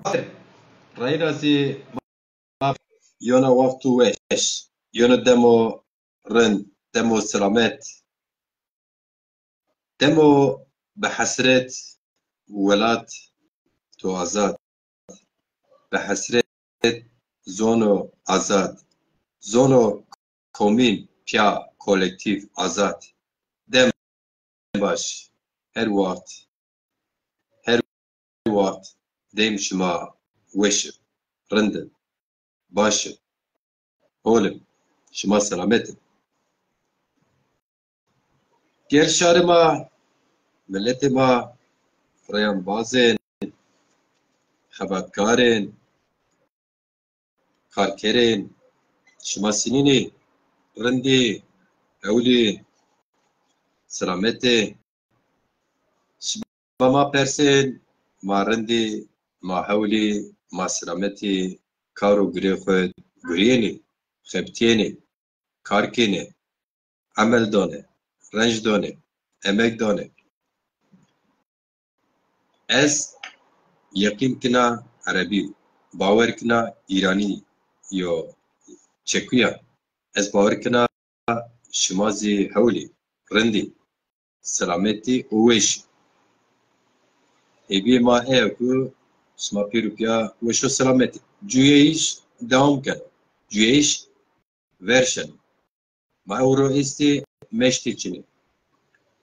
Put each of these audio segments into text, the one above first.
Rairasi yona waktu weş, yona demo rin, demo selamet, demo behasret velat to azad, behasret zono azad, zono komün, pya, kolektif azad, dem baş, her vakt, dem şima weşim, rindin, başım, olim, şima selametim. Gel şarıma, milletima, Rayan bazên, xebatkarên, karkerên, şima sinînê, rindê, ewlê, selametê, şima ma persên, ma rindê, ma hewlê, ma selametê, kar û girê xwe guriyênê, xebitîyenê, karkênê, emel dane, renj dane, emek dane. Ez yeqîn kina erebî, bawer kina îranî yo çekûya, ez bawer kina şima zî hewlê, rindê, selametê û weşî. Hêviyê ma heye ku şima pîr û piya weş û selametê. Cûyeyîş dewam kene, cûyeyîş verşene. Ma ew ro êstê meştê çinê.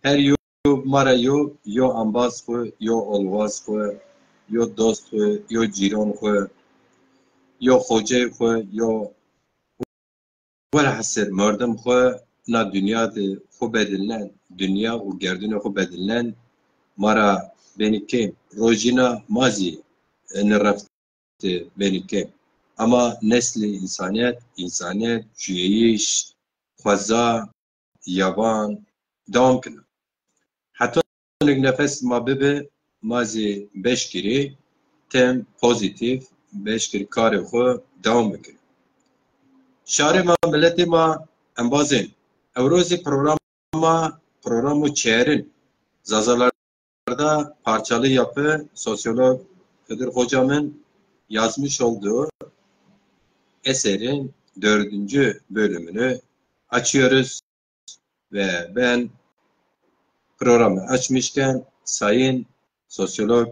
Her yo mara yo ambaz xwe, yo olvaz xwe, yo dost xwe, yo cîran xwe, yo xoceyê xwe, yo welhesir merdim xwe na dünya de xwe bedilinan, dünya û gerdûnê xwe bedilinan, mara benîkê rojîna mazî nirefte benîkê. Ama neslê insaniyet, cûyeyîş, xweza, yavan, dewam kine. Heta nefes ma bibe mazî beşkirî tem pozitif beşkir karê xwe dewam bike. Şarê ma milletê ma em bazên Ewrozê programu çêrin zazalarda parçalı yapı sosyolog Kadir Hocam'ın yazmış olduğu eserin 4. bölümünü açıyoruz ve ben programı açmışken sayın sosyolog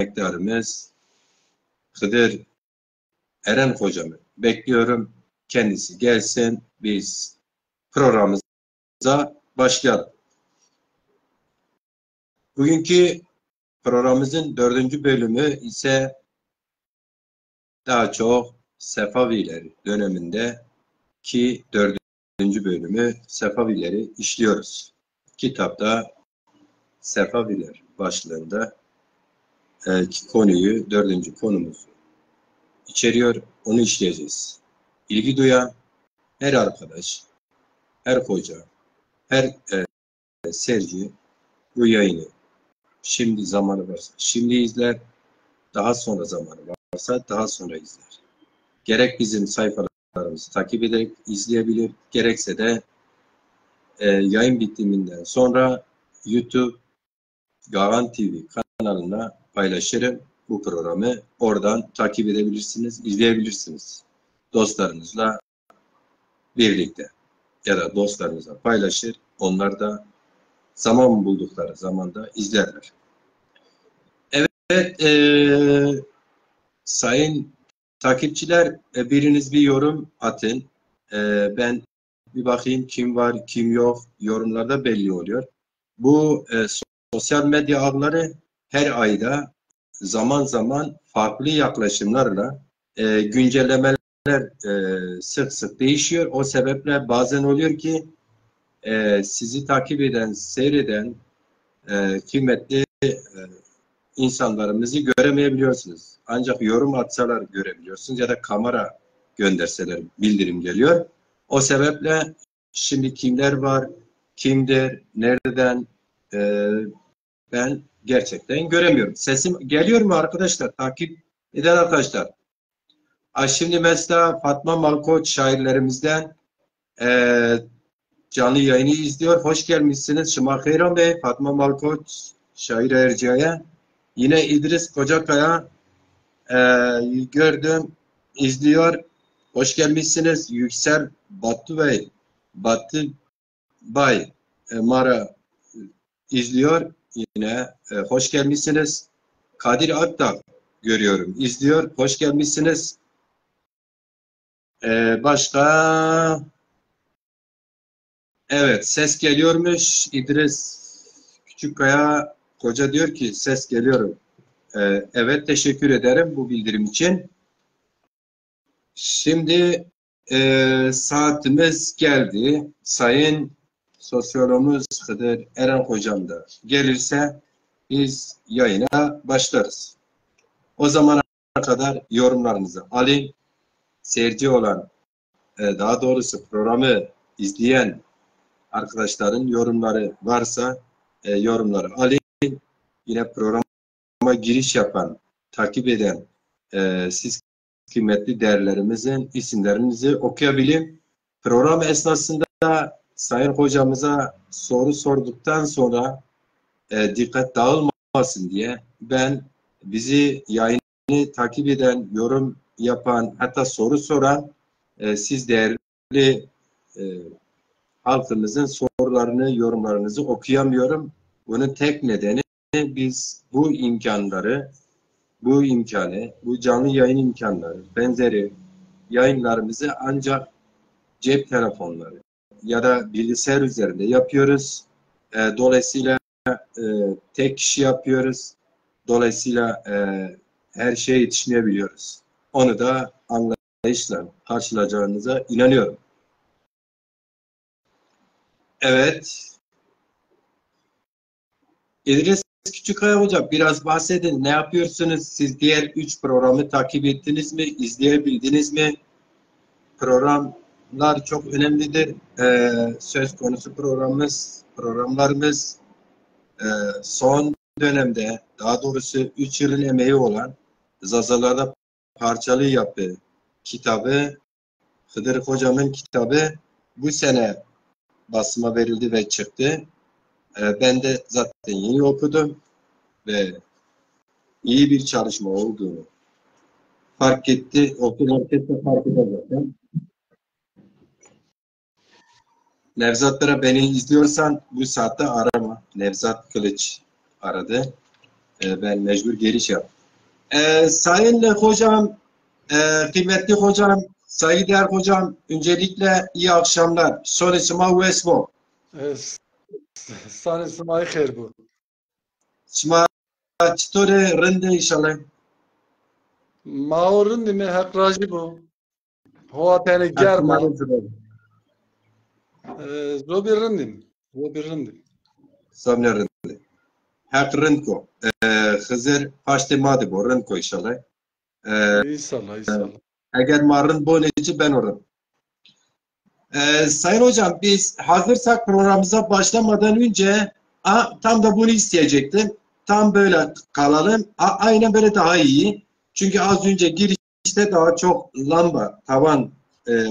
emektarımız Kadir Eren Hocam'ı bekliyorum. Kendisi gelsin, biz programımıza başlayalım. Bugünkü programımızın 4. bölümü ise daha çok Sefaviler döneminde ki 4. bölümü Sefavileri işliyoruz. Kitapta Sefaviler başlığında konuyu 4. konumuzu içeriyor. Onu işleyeceğiz. İlgi duyan her arkadaş, her hoca, her seyirci bu yayını şimdi zamanı varsa şimdi izler, daha sonra zamanı varsa daha sonra izler. Gerek bizim sayfalarımızı takip ederek izleyebilir, gerekse de yayın bitiminden sonra YouTube Gavan TV kanalına paylaşırım bu programı. Oradan takip edebilirsiniz, izleyebilirsiniz. Dostlarınızla birlikte ya da dostlarınızla paylaşır. Onlar da zaman buldukları zamanda izlerler. Evet, sayın takipçiler, biriniz bir yorum atın. Ben bir bakayım kim var, kim yok. Yorumlarda belli oluyor. Bu sosyal medya ağları her ayda zaman zaman farklı yaklaşımlarla güncellemeler sık sık değişiyor. O sebeple bazen oluyor ki sizi takip eden, seyreden kıymetli insanlarımızı göremeyebiliyorsunuz. Ancak yorum atsalar görebiliyorsunuz ya da kamera gönderseler bildirim geliyor. O sebeple şimdi kimler var, kimdir, nereden ben gerçekten göremiyorum. Sesim geliyor mu arkadaşlar? Takip eden arkadaşlar. Şimdi mesela Fatma Malkoç şairlerimizden canlı yayını izliyor. Hoş gelmişsiniz. Şıma Hayran Bey, Fatma Malkoç şair Erciyes'e. Yine İdris Kocakaya Gördüm, izliyor. Hoş gelmişsiniz. Yüksel Batı Bey, Batı Bay Mara izliyor. Yine hoş gelmişsiniz. Kadir Akdağ görüyorum. İzliyor. Hoş gelmişsiniz. Başka? Evet, ses geliyormuş. İdris Küçükkaya Koca diyor ki ses geliyorum. Evet, teşekkür ederim bu bildirim için. Şimdi saatimiz geldi. Sayın sosyologumuz Hıdır Eren Hocam da gelirse biz yayına başlarız. O zamana kadar yorumlarınızı alayım. Seyirci olan, daha doğrusu programı izleyen arkadaşların yorumları varsa yorumları alayım. Yine programa giriş yapan, takip eden siz kıymetli değerlerimizin isimlerinizi okuyabilirim. Program esnasında Sayın Hocamıza soru sorduktan sonra dikkat dağılmasın diye ben bizi yayını takip eden, yorum yapan, hatta soru soran siz değerli halkımızın sorularını, yorumlarınızı okuyamıyorum. Bunun tek nedeni biz bu imkanları, bu canlı yayın imkanları, benzeri yayınlarımızı ancak cep telefonları ya da bilgisayar üzerinde yapıyoruz. Dolayısıyla tek kişi yapıyoruz. Dolayısıyla her şeye yetişmeyebiliyoruz. Onu da anlayışla karşılayacağınıza inanıyorum. Evet. İdris Küçükkaya Hocam biraz bahsedin. Ne yapıyorsunuz? Siz diğer 3 programı takip ettiniz mi? İzleyebildiniz mi? Programlar çok önemlidir. Söz konusu programlarımız son dönemde, daha doğrusu 3 yılın emeği olan Zazalarda Parçalı Yapı kitabı, Hıdır Hocam'ın kitabı bu sene basıma verildi ve çıktı. Ben de zaten yeni okudum ve iyi bir çalışma olduğunu fark etti. Okul herkes de fark eder zaten. Nevzatlara beni izliyorsan bu saatte arama. Nevzat Kılıç aradı. Ben mecbur giriş yaptım. Sayın hocam, kıymetli hocam, saygıdeğer hocam, öncelikle iyi akşamlar. Sonrasıma Westmo. Sonrasıma xeyr bu. Şma çitore rinde inşallah. Mağurun dimi hak racı bu. Hova tane germa. Zobi rindim. Zobi rindim. Samne rinde. Hak rindko. Hızır paşte madde bu rindko inşallah. İnşallah, inşallah. Eğer marın bu neci ben orım. Sayın hocam biz hazırsak programımıza başlamadan önce tam da bunu isteyecektim. Tam böyle kalalım. Aynen böyle daha iyi. Çünkü az önce girişte daha çok lamba, tavan,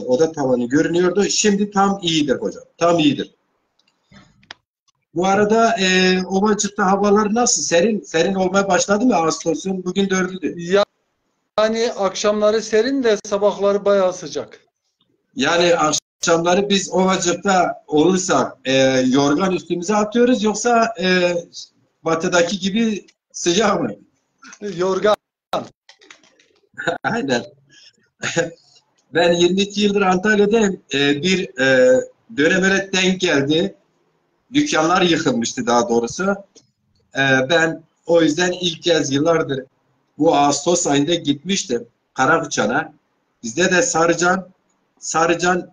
oda tavanı görünüyordu. Şimdi tam iyidir hocam. Tam iyidir. Bu arada Ovacık'ta havalar nasıl? Serin. Serin olmaya başladı mı Ağustos'un? Bugün 4'üydü. Yani akşamları serin de sabahları bayağı sıcak. Yani akşamları biz Ovacık'ta olursak yorgan üstümüze atıyoruz yoksa batıdaki gibi sıcak mı? Yorgan. Aynen. Ben 22 yıldır Antalya'dayım. Bir dönem öyle denk geldi. Dükkanlar yıkılmıştı daha doğrusu. Ben o yüzden ilk kez yıllardır bu Ağustos ayında gitmiştim Karabıçan'a. Bizde de Sarıcan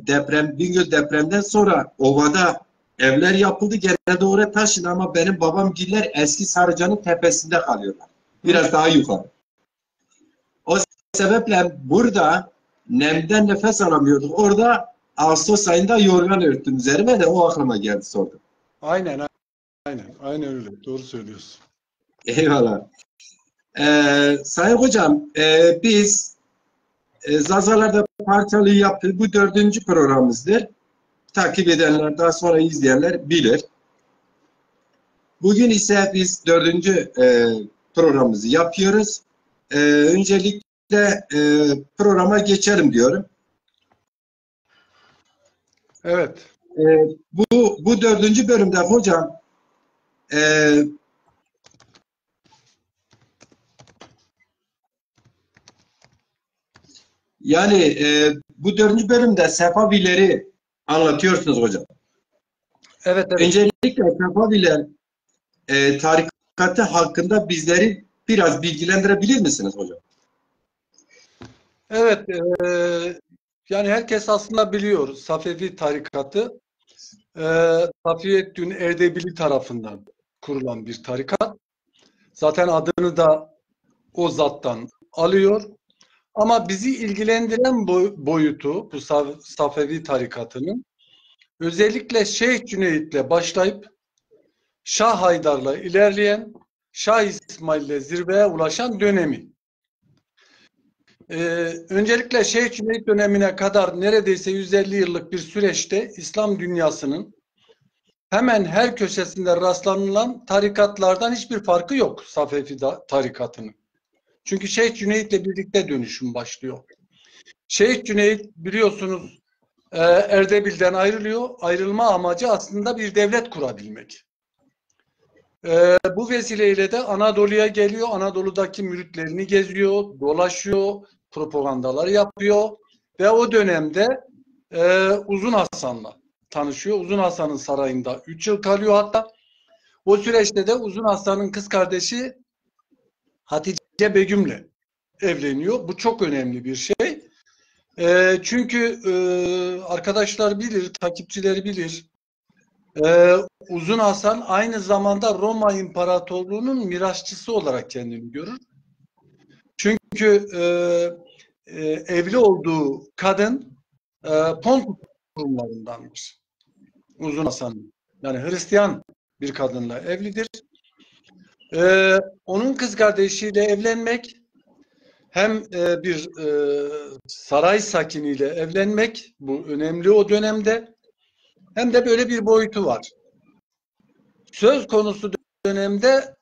deprem, Bingöl depremden sonra ovada evler yapıldı. Gene de oraya taşın ama benim babamgiller eski Sarıcan'ın tepesinde kalıyorlar. Biraz daha yukarı. O sebeple burada nemden nefes alamıyorduk. Orada Ağustos ayında yorgan örttüm üzerime de o aklıma geldi sordum. Aynen öyle. Doğru söylüyorsun. Eyvallah. Sayın hocam biz Zazalarda Parçalı Yapı bu 4. programımızdır. Takip edenler, daha sonra izleyenler bilir. Bugün ise biz 4. programımızı yapıyoruz. Öncelikle programa geçelim diyorum. Evet. Bu dördüncü bölümde hocam yani bu dördüncü bölümde Sefavileri anlatıyorsunuz hocam. Evet, evet. Öncelikle Sefaviler tarikatı hakkında bizleri biraz bilgilendirebilir misiniz hocam? Evet. Yani herkes aslında biliyor Safevi tarikatı. Safiyeddin Erdebili tarafından kurulan bir tarikat. Zaten adını da o zattan alıyor. Ama bizi ilgilendiren boyutu bu Safevi tarikatının özellikle Şeyh Cüneyt'le başlayıp Şah Haydar'la ilerleyen, Şah İsmail'le zirveye ulaşan dönemi. Öncelikle Şeyh Cüneyt dönemine kadar neredeyse 150 yıllık bir süreçte İslam dünyasının hemen her köşesinde rastlanılan tarikatlardan hiçbir farkı yok Safevi tarikatının. Çünkü Şeyh Cüneyt'le birlikte dönüşüm başlıyor. Şeyh Cüneyt biliyorsunuz Erdebil'den ayrılıyor. Ayrılma amacı aslında bir devlet kurabilmek. Bu vesileyle de Anadolu'ya geliyor. Anadolu'daki müritlerini geziyor, dolaşıyor, propagandalar yapıyor. Ve o dönemde Uzun Hasan'la tanışıyor. Uzun Hasan'ın sarayında 3 yıl kalıyor hatta. O süreçte de Uzun Hasan'ın kız kardeşi Hatice Begüm'le evleniyor. Bu çok önemli bir şey. Çünkü arkadaşlar bilir, takipçileri bilir. Uzun Hasan aynı zamanda Roma İmparatorluğu'nun mirasçısı olarak kendini görür. Çünkü evli olduğu kadın Pontus Rumlarındandır. Uzun Hasan. Yani Hristiyan bir kadınla evlidir. Onun kız kardeşiyle evlenmek hem bir saray sakiniyle evlenmek, bu önemli o dönemde, hem de böyle bir boyutu var. Söz konusu dönemde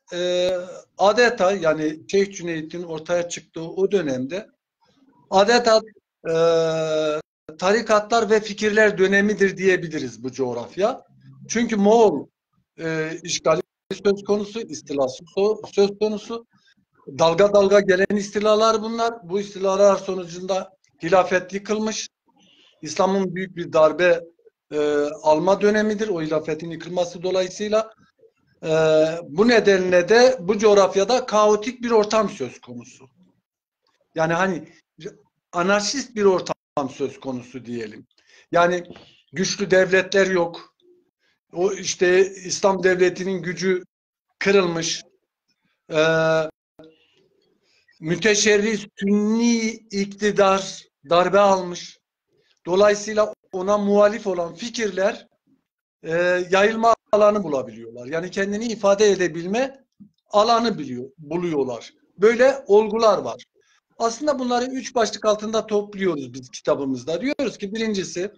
adeta yani Şeyh Cüneyt'in ortaya çıktığı o dönemde adeta tarikatlar ve fikirler dönemidir diyebiliriz bu coğrafya. Çünkü Moğol işgali söz konusu, istilası söz konusu. Dalga dalga gelen istilalar bunlar. Bu istilalar sonucunda hilafet yıkılmış. İslam'ın büyük bir darbe alma dönemidir. O hilafetin yıkılması dolayısıyla bu nedenle de bu coğrafyada kaotik bir ortam söz konusu. Yani hani anarşist bir ortam söz konusu diyelim. Yani güçlü devletler yok. O işte İslam devletinin gücü kırılmış. Müteşerri Sünni iktidar darbe almış. Dolayısıyla ona muhalif olan fikirler yayılma alanı bulabiliyorlar. Yani kendini ifade edebilme alanı buluyorlar. Böyle olgular var. Aslında bunları 3 başlık altında topluyoruz biz kitabımızda. Diyoruz ki birincisi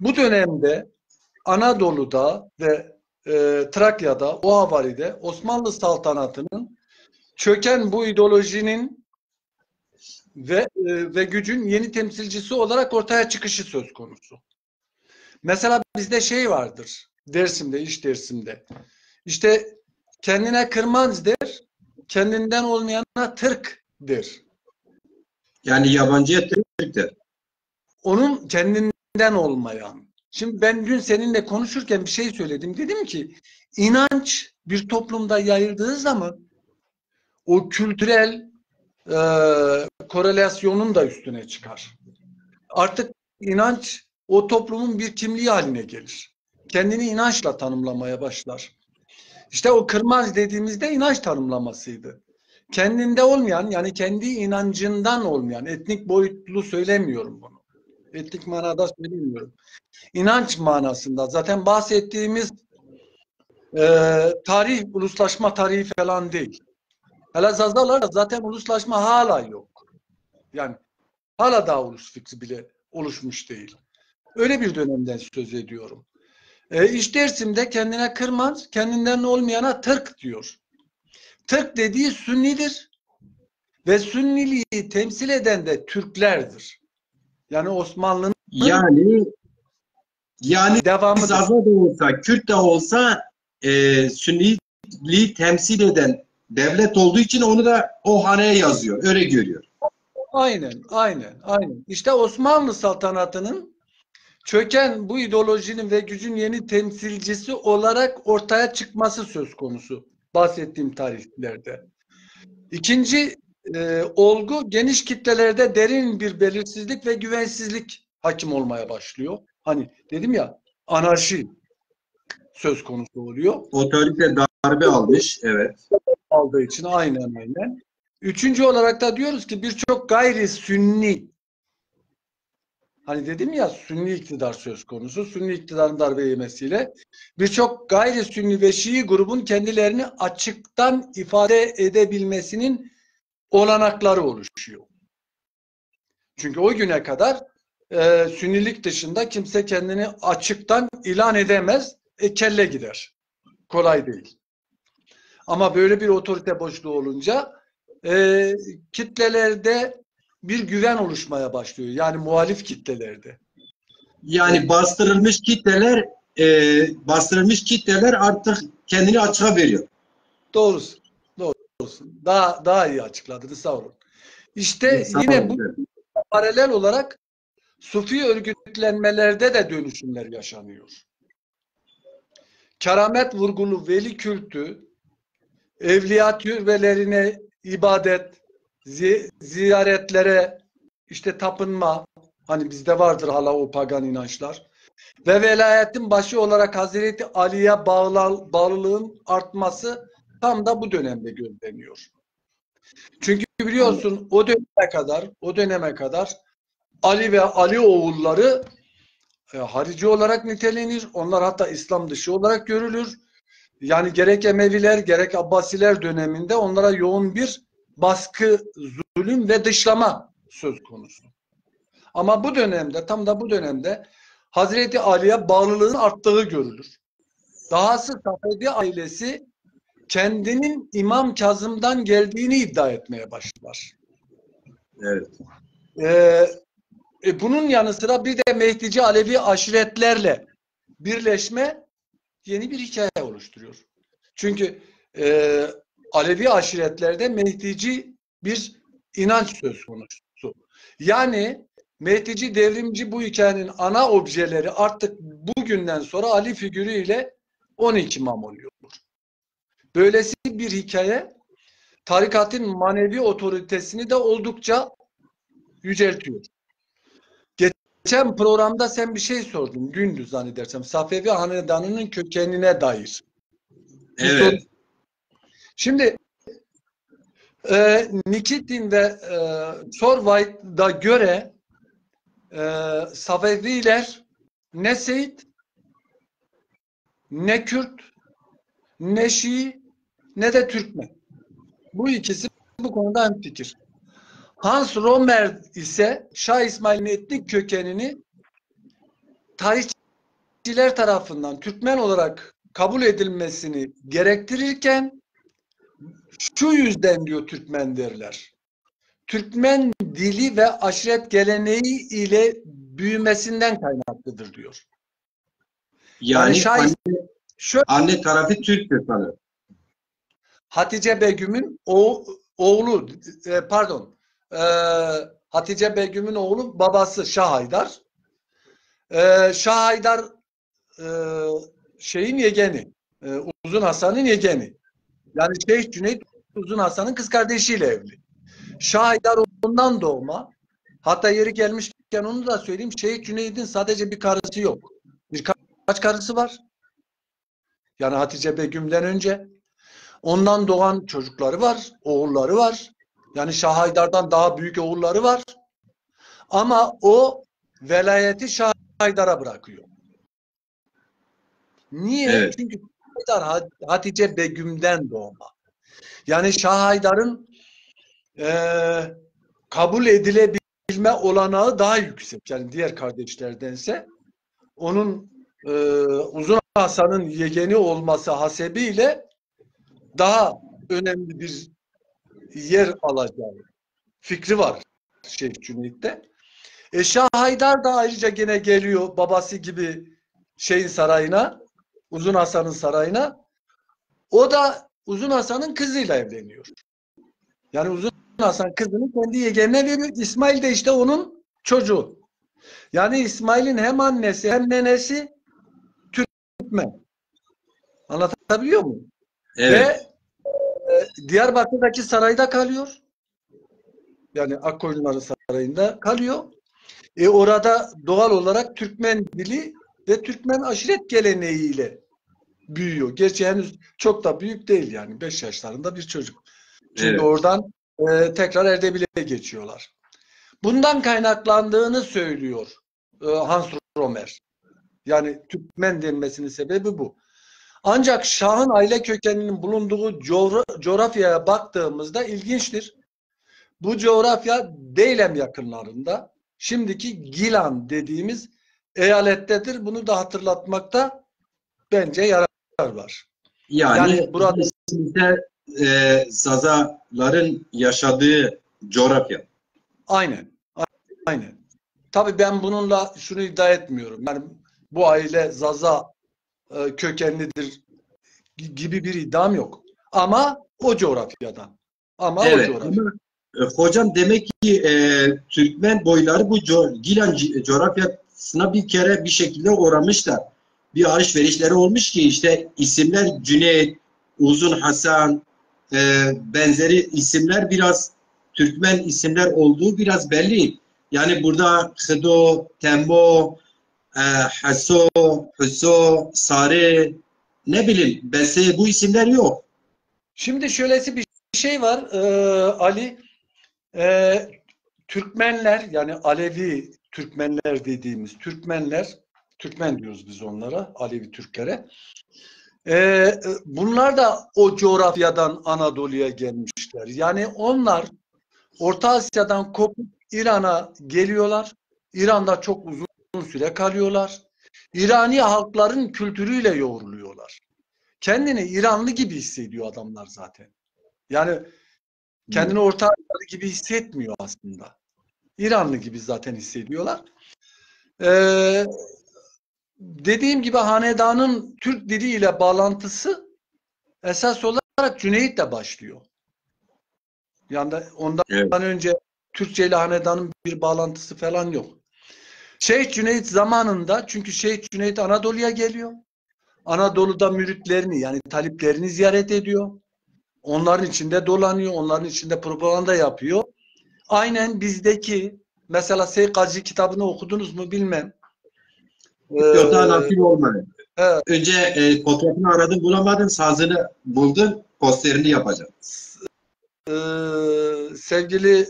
bu dönemde Anadolu'da ve Trakya'da, o havaride Osmanlı saltanatının çöken bu ideolojinin ve gücün yeni temsilcisi olarak ortaya çıkışı söz konusu. Mesela bizde şey vardır. Dersim'de, iş Dersim'de. İşte kendine kırmaz der, kendinden olmayana tırk der. Yani yabancıya Türk der. Onun kendinden olmayan. Şimdi ben dün seninle konuşurken bir şey söyledim. Dedim ki inanç bir toplumda yayıldığı zaman o kültürel korelasyonun da üstüne çıkar. Artık inanç o toplumun bir kimliği haline gelir. Kendini inançla tanımlamaya başlar. İşte o kırmaz dediğimizde inanç tanımlamasıydı. Kendinde olmayan, yani kendi inancından olmayan, etnik boyutlu söylemiyorum bunu. Etnik manada söylemiyorum. İnanç manasında zaten bahsettiğimiz tarih uluslaşma tarihi falan değil. Hele Zazalar zaten uluslaşma hala yok. Yani hala daha ulus fikri bile oluşmuş değil. Öyle bir dönemden söz ediyorum. İş Dersim'de kendine kırmaz, kendinden olmayana tırk diyor. Tırk dediği Sünnidir. Ve Sünniliği temsil eden de Türklerdir. Yani Osmanlı'nın yani devamıdır. Zaza da olsa, Kürt de olsa Sünniliği temsil eden devlet olduğu için onu da o haneye yazıyor. Öyle görüyor. Aynen. İşte Osmanlı saltanatının çöken bu ideolojinin ve gücün yeni temsilcisi olarak ortaya çıkması söz konusu bahsettiğim tarihlerde. İkinci olgu, geniş kitlelerde derin bir belirsizlik ve güvensizlik hakim olmaya başlıyor. Hani dedim ya, anarşi söz konusu oluyor. Otorite darbe almış, evet. Aldığı için aynen. Üçüncü olarak da diyoruz ki birçok gayri sünni, hani dedim ya, sünni iktidar söz konusu. Sünni iktidarın darbe yemesiyle birçok gayri sünni ve Şii grubun kendilerini açıktan ifade edebilmesinin olanakları oluşuyor. Çünkü o güne kadar sünnilik dışında kimse kendini açıktan ilan edemez. Kelle gider. Kolay değil. Ama böyle bir otorite boşluğu olunca kitlelerde bir güven oluşmaya başlıyor. Yani muhalif kitlelerde. Yani bastırılmış kitleler artık kendini açığa veriyor. Doğrusu. Daha iyi açıkladınız, sağ olun. İşte Sağ yine bu olun. paralel olarak Sufi örgütlenmelerde de dönüşümler yaşanıyor. Keramet vurgulu veli kültü, evliya türbelerine ibadet, ziyaretlere işte tapınma, hani bizde vardır hala o pagan inançlar, ve velayetin başı olarak Hazreti Ali'ye bağlılığın artması tam da bu dönemde gözleniyor. Çünkü biliyorsun o döneme kadar Ali ve Ali oğulları harici olarak nitelenir. Onlar hatta İslam dışı olarak görülür. Yani gerek Emeviler gerek Abbasiler döneminde onlara yoğun bir baskı, zulüm ve dışlama söz konusu. Ama bu dönemde, tam da bu dönemde Hazreti Ali'ye bağlılığın arttığı görülür. Dahası Safedi ailesi kendinin İmam Kazım'dan geldiğini iddia etmeye başlar. Evet. Bunun yanı sıra bir de Mehdici Alevi aşiretlerle birleşme yeni bir hikaye oluşturuyor. Çünkü Alevi aşiretlerde Mehdici bir inanç söz konusu. Yani Mehdici, devrimci bu hikayenin ana objeleri artık bugünden sonra Ali figürüyle 12 imam oluyor. Böylesi bir hikaye tarikatın manevi otoritesini de oldukça yüceltiyor. Geçen programda sen bir şey sordun. Gündüz zannedersem. Safevi Hanedanı'nın kökenine dair. Evet. Şimdi Nikitin ve Sorvayt'a göre Safeviler ne Seyit, ne Kürt, ne Şii, ne de Türkmen. Bu ikisi bu konuda hemfikir. Hans Romer ise Şah İsmail'in etnik kökenini tarihçiler tarafından Türkmen olarak kabul edilmesini gerektirirken şu yüzden diyor Türkmen derler. Türkmen dili ve aşiret geleneği ile büyümesinden kaynaklıdır diyor. Yani anne tarafı Türk'tür sanırım. Hatice Begüm'ün oğlu Hatice Begüm'ün oğlu babası Şah Haydar. Şah Haydar şeyin yegeni, Uzun Hasan'ın yegeni. Yani Şeyh Cüneyt Uzun Hasan'ın kız kardeşiyle evli. Şah Haydar ondan doğma. Hatta yeri gelmişken onu da söyleyeyim. Şeyh Cüneyt'in sadece bir karısı yok. Birkaç karısı var. Yani Hatice Begüm'den önce. Ondan doğan çocukları var, oğulları var. Yani Şah Haydar'dan daha büyük oğulları var. Ama o velayeti Şah Haydar'a bırakıyor. Niye? Evet. Çünkü Haydar Hatice Begüm'den doğma. Yani Şah Haydar'ın kabul edilebilme olanağı daha yüksek. Yani diğer kardeşlerdense onun Uzun Hasan'ın yegeni olması hasebiyle daha önemli bir yer alacağı fikri var Şeyh Cüneyt'te. Şah Haydar da ayrıca gene geliyor babası gibi şeyin sarayına, Uzun Hasan'ın sarayına. O da Uzun Hasan'ın kızıyla evleniyor. Yani Uzun Hasan kızını kendi yeğenine veriyor. İsmail de işte onun çocuğu. Yani İsmail'in hem annesi hem nenesi Türkmen. Anlatabiliyor muyum? Evet. Ve Diyarbakır'daki sarayda kalıyor. Yani Akkoyunluların sarayında kalıyor. Orada doğal olarak Türkmen dili ve Türkmen aşiret geleneğiyle büyüyor. Gerçi henüz çok da büyük değil yani. 5 yaşlarında bir çocuk. Çünkü Evet. oradan tekrar Erdebil'e geçiyorlar. Bundan kaynaklandığını söylüyor Hans Romer. Yani Türkmen denmesinin sebebi bu. Ancak Şah'ın aile kökeninin bulunduğu coğrafyaya baktığımızda ilginçtir. Bu coğrafya Deylem yakınlarında, şimdiki Gilan dediğimiz eyalettedir. Bunu da hatırlatmakta bence yarar var. Yani burada sizde Zazaların yaşadığı coğrafya. aynen. Aynen. Tabii ben bununla şunu iddia etmiyorum. Yani bu aile Zaza kökenlidir gibi bir iddiam yok. Ama o coğrafyadan. Ama o Evet. coğrafya. Ama hocam demek ki Türkmen boyları bu Gilan coğrafyasına bir kere bir şekilde uğramışlar. Bir alışverişleri olmuş ki işte isimler Cüneyt, Uzun Hasan, benzeri isimler biraz Türkmen isimler olduğu biraz belli. Yani burada Hıdo, Tembo, Haso, Hüso, Sare, ne bileyim, Bese, bu isimler yok. Şimdi şöylesi bir şey var Ali. Türkmenler, yani Alevi Türkmenler dediğimiz Türkmenler, Türkmen diyoruz biz onlara, Alevi Türklere. Bunlar da o coğrafyadan Anadolu'ya gelmişler. Yani onlar Orta Asya'dan kopup İran'a geliyorlar. İran'da çok uzun süre kalıyorlar. İrani halkların kültürüyle yoğruluyorlar. Kendini İranlı gibi hissediyor adamlar zaten. Yani kendini Orta Asyalı gibi hissetmiyor aslında. İranlı gibi zaten hissediyorlar. Dediğim gibi hanedanın Türk diliyle bağlantısı esas olarak Cüneyt'le başlıyor. Yani ondan Evet. önce Türkçe ile hanedanın bir bağlantısı falan yok. Şeyh Cüneyt zamanında, çünkü Şeyh Cüneyt Anadolu'ya geliyor. Anadolu'da müritlerini, yani taliplerini ziyaret ediyor. Onların içinde dolanıyor, onların içinde propaganda yapıyor. Aynen bizdeki mesela Seykacı kitabını okudunuz mu bilmem. Yoksa Ee, nasip olmadı. evet, Önce fotoğrafını aradım bulamadım. Sazını buldum. Posterini yapacağım. sevgili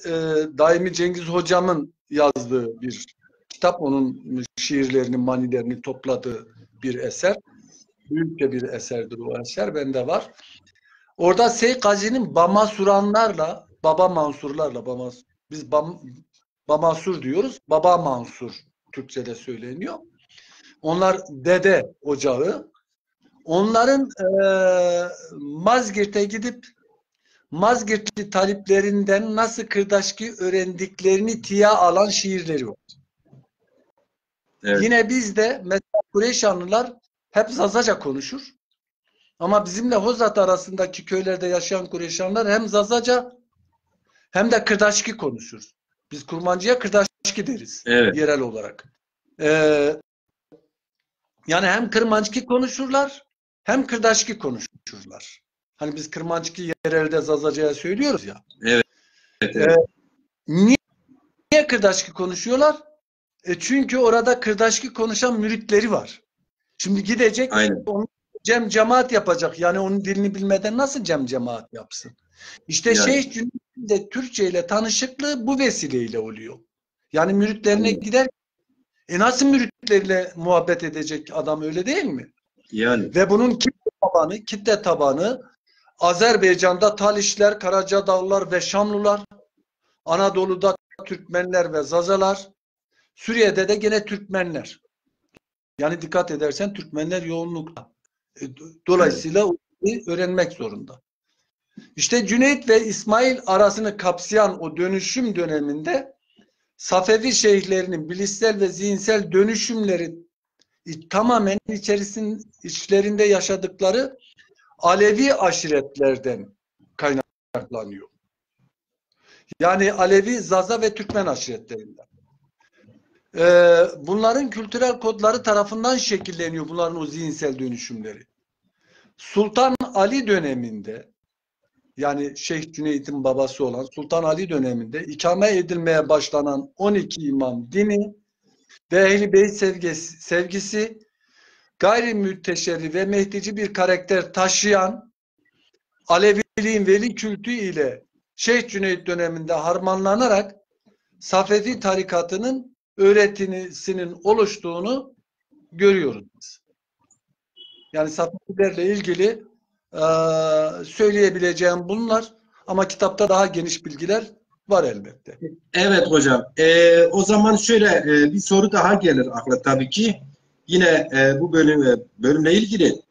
Daimi Cengiz hocamın yazdığı bir kitap, onun şiirlerini, manilerini topladığı bir eser. Büyükçe bir eserdir o eser, bende var. Orada Seykazi'nin Baba Mansurlarla, biz Bamasur diyoruz, Baba Mansur Türkçe'de söyleniyor. Onlar dede ocağı. Onların Mazgirt'e gidip Mazgirtli taliplerinden nasıl Kırdaşki öğrendiklerini tiye alan şiirleri var. Evet. Yine bizde mesela Kureyşanlılar hep Zazaca konuşur. Ama bizimle Hozat arasındaki köylerde yaşayan Kureyşanlar hem Zazaca hem de Kırdaşki konuşur. Biz Kurmancı'ya Kırdaşki deriz Evet. yerel olarak. Yani hem Kırmancıki konuşurlar hem Kırdaşki konuşurlar. Hani biz Kırmancıki yerelde Zazaca'ya söylüyoruz ya. Evet. Evet. Niye Kırdaşki konuşuyorlar? Çünkü orada Kırdaşki konuşan müritleri var. Şimdi gidecek, Aynen. onu cemaat yapacak. Yani onun dilini bilmeden nasıl cemaat yapsın? İşte Yani. Şeyh Cüneyt'in de Türkçe ile tanışıklığı bu vesileyle oluyor. Yani müritlerine Aynen. gider, nasıl müritleriyle muhabbet edecek adam, öyle değil mi? Yani. Ve bunun kitle tabanı Azerbaycan'da Talişler, Karacadağlılar ve Şamlılar, Anadolu'da Türkmenler ve Zazalar, Suriye'de de gene Türkmenler. Yani dikkat edersen Türkmenler yoğunlukta. Evet. Dolayısıyla öğrenmek zorunda. İşte Cüneyt ve İsmail arasını kapsayan o dönüşüm döneminde Safevi şeyhlerinin bilişsel ve zihinsel dönüşümleri tamamen içlerinde yaşadıkları Alevi aşiretlerden kaynaklanıyor. Yani Alevi, Zaza ve Türkmen aşiretlerinden. Bunların kültürel kodları tarafından şekilleniyor bunların o zihinsel dönüşümleri. Sultan Ali döneminde, yani Şeyh Cüneyt'in babası olan Sultan Ali döneminde ikame edilmeye başlanan 12 imam dini ve Ehl-i Beyt sevgisi gayri müteşerri ve mehdici bir karakter taşıyan Aleviliğin veli kültü ile Şeyh Cüneyt döneminde harmanlanarak Safevi tarikatının öğretisinin oluştuğunu görüyoruz biz. Yani Safevilerle ilgili söyleyebileceğim bunlar, ama kitapta daha geniş bilgiler var elbette. Evet hocam. O zaman şöyle bir soru daha gelir akla tabii ki. Yine bu bölümle ilgili.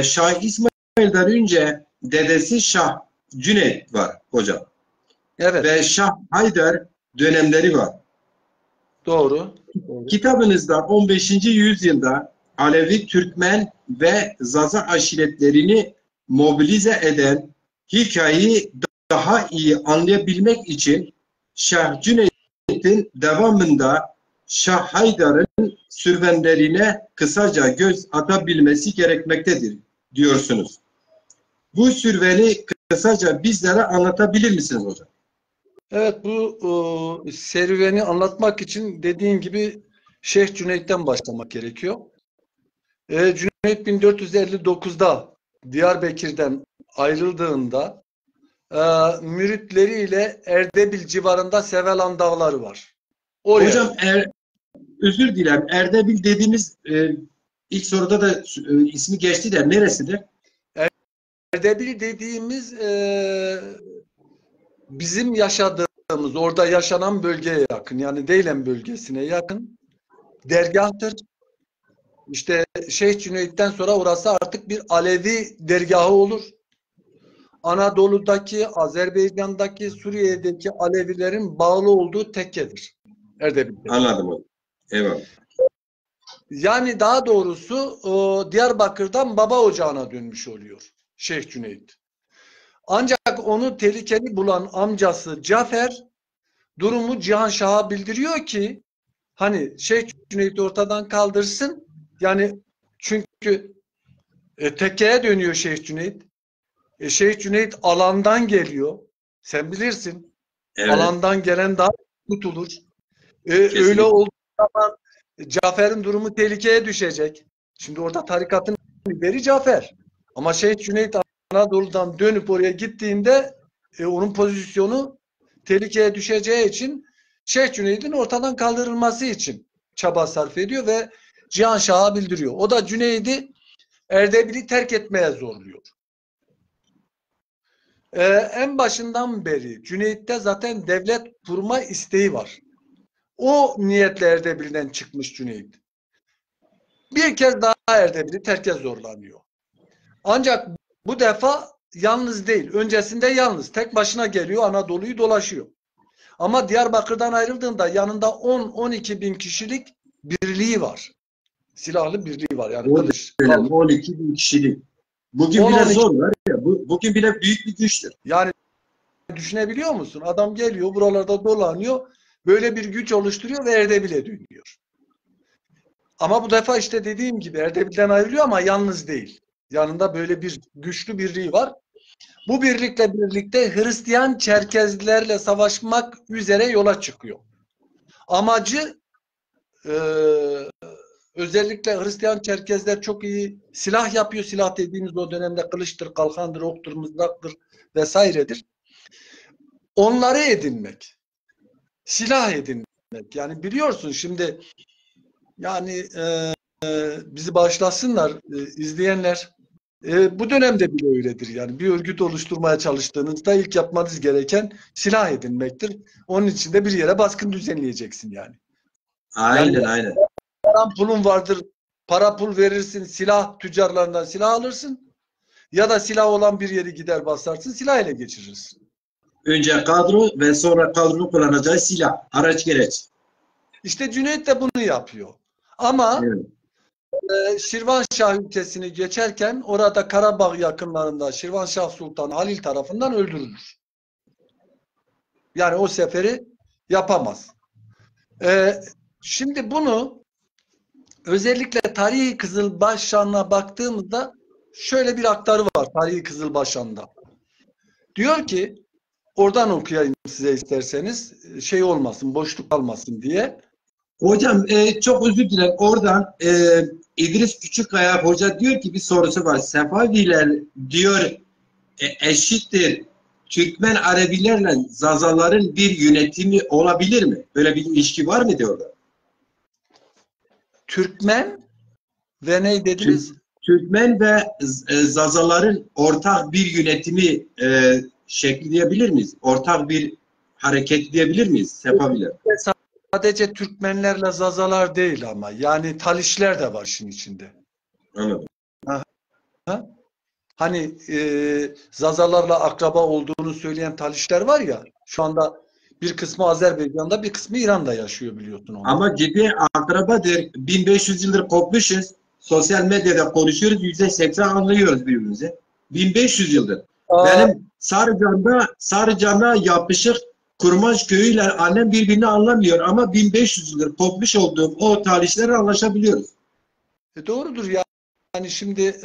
Şah İsmail'den önce dedesi Şah Cüneyt var hocam. Evet. Ve Şah Haydar dönemleri var. Doğru. Kitabınızda 15. yüzyılda Alevi, Türkmen ve Zaza aşiretlerini mobilize eden hikayeyi daha iyi anlayabilmek için Şah Cüneyt'in devamında Şah Haydar'ın sürvenlerine kısaca göz atabilmesi gerekmektedir diyorsunuz. Bu sürveni kısaca bizlere anlatabilir misiniz hocam? Evet, bu serüveni anlatmak için dediğin gibi Şeyh Cüneyt'ten başlamak gerekiyor. Cüneyt 1459'da Diyarbakır'dan ayrıldığında müritleriyle Erdebil civarında Sevelan Dağları var. Oraya. Hocam özür dilerim. Erdebil dediğimiz ilk soruda da ismi geçti de neresidir? Erdebil dediğimiz bizim yaşadığımız, orada yaşanan bölgeye yakın, yani Deylen bölgesine yakın dergahtır. İşte Şeyh Cüneyt'ten sonra orası artık bir Alevi dergahı olur. Anadolu'daki, Azerbaycan'daki, Suriye'deki Alevilerin bağlı olduğu tekkedir Erdebil'de. Anladım hocam. Eyvallah. Yani daha doğrusu Diyarbakır'dan baba ocağına dönmüş oluyor Şeyh Cüneyt. Ancak onu tehlikeli bulan amcası Cafer durumu Cihan Şah'a bildiriyor ki hani Şeyh Cüneyt'i ortadan kaldırsın. Yani çünkü tekkeye dönüyor Şeyh Cüneyt. Şeyh Cüneyt alandan geliyor. Sen bilirsin. Evet. Alandan gelen daha tutulur. Öyle olduğu zaman Cafer'in durumu tehlikeye düşecek. Şimdi orada tarikatın lideri Cafer. Ama Şeyh Cüneyt Anadolu'dan dönüp oraya gittiğinde onun pozisyonu tehlikeye düşeceği için Şeyh Cüneyt'in ortadan kaldırılması için çaba sarf ediyor ve Cihan Şah'a bildiriyor. O da Cüneyd'i Erdebil'i terk etmeye zorluyor. En başından beri Cüneyt'te zaten devlet kurma isteği var. O niyetle Erdebil'den çıkmış Cüneyt. Bir kez daha Erdebil'i terke zorlanıyor. Ancak bu defa yalnız değil. Öncesinde yalnız. Tek başına geliyor, Anadolu'yu dolaşıyor. Ama Diyarbakır'dan ayrıldığında yanında 10-12 bin kişilik birliği var. Silahlı birliği var. Yani kılıç. 12 bin kişilik. Bugün bile zor var ya. Bugün bile büyük bir güçtür. Yani düşünebiliyor musun? Adam geliyor, buralarda dolanıyor. Böyle bir güç oluşturuyor ve Erdebil'e dönüyor. Ama bu defa işte dediğim gibi Erdebil'den ayrılıyor ama yalnız değil. Yanında böyle bir güçlü birliği var. Bu birlikle birlikte Hristiyan Çerkezlilerle savaşmak üzere yola çıkıyor. Amacı özellikle Hristiyan Çerkezler çok iyi silah yapıyor. Silah dediğimiz o dönemde kılıçtır, kalkandır, oktur, mızraktır vesairedir. Onları edinmek. Silah edinmek. Yani biliyorsun şimdi yani bizi bağışlasınlar izleyenler. Bu dönemde bile öyledir. Yani bir örgüt oluşturmaya çalıştığınızda ilk yapmanız gereken silah edinmektir. Onun için de bir yere baskın düzenleyeceksin yani. Aynen yani, aynen. Paran pulun vardır. Para pul verirsin. Silah tüccarlarından silah alırsın. Ya da silah olan bir yeri gider basarsın, silah ele geçirirsin. Önce kadro ve sonra kadronun kullanacağı silah, araç gereç. İşte Cüneyt de bunu yapıyor. Ama Evet. Şirvanşah ülkesini geçerken orada Karabağ yakınlarında Şirvanşah Sultan Halil tarafından öldürülür. Yani o seferi yapamaz. Şimdi bunu özellikle Tarihi Kızılbaşan'a baktığımızda şöyle bir aktarı var Tarihi Kızılbaşan'da. Diyor ki, oradan okuyayım size isterseniz, şey olmasın, boşluk kalmasın diye. Hocam çok özür dilerim. Oradan İdris Küçükkaya Hoca diyor ki bir sorusu var. Sefaviler diyor eşittir Türkmen Alevilerle Zazaların bir yönetimi olabilir mi? Böyle bir ilişki var mı diyorlar. Türkmen ve ne dediniz? Türkmen ve Zazaların ortak bir yönetimi şekli diyebilir miyiz? Ortak bir hareket diyebilir miyiz? Sefaviler. Sadece Türkmenlerle Zazalar değil ama. Yani Talişler de var işin içinde. Anladım. Ha? Hani Zazalarla akraba olduğunu söyleyen Talişler var ya, şu anda bir kısmı Azerbaycan'da, bir kısmı İran'da yaşıyor biliyorsun onu. Ama ciddi akrabadır. 1500 yıldır kopmuşuz. Sosyal medyada konuşuyoruz. %80 anlıyoruz birbirimizi. 1500 yıldır. Benim Sarıcan'da yapışık Kurmaş köyüyle annem birbirini anlamıyor ama 1500 yıldır kopmuş olduğum o tarihçilerle anlaşabiliyoruz. Doğrudur ya. Yani şimdi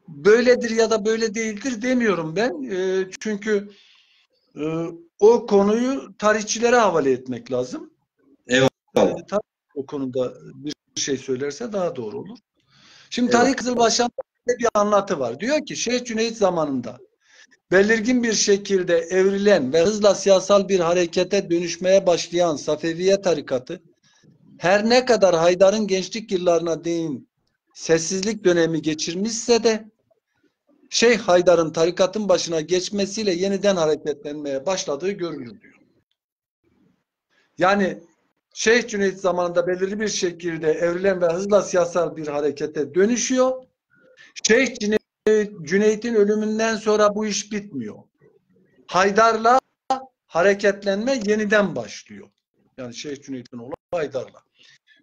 böyledir ya da böyle değildir demiyorum ben. Çünkü o konuyu tarihçilere havale etmek lazım. Eyvallah. O konuda bir şey söylerse daha doğru olur. Şimdi Eyvallah. Tarih Kızılbaşan'da bir anlatı var. Diyor ki Şeyh Cüneyt zamanında belirgin bir şekilde evrilen ve hızla siyasal bir harekete dönüşmeye başlayan Safeviye tarikatı her ne kadar Haydar'ın gençlik yıllarına değin sessizlik dönemi geçirmişse de Şeyh Haydar'ın tarikatın başına geçmesiyle yeniden hareketlenmeye başladığı görülür diyor. Yani Şeyh Cüneyt zamanında belirli bir şekilde evrilen ve hızla siyasal bir harekete dönüşüyor. Şeyh Cüneyt'in ölümünden sonra bu iş bitmiyor. Haydar'la hareketlenme yeniden başlıyor. Yani Şeyh Cüneyt'in oğlu Haydar'la.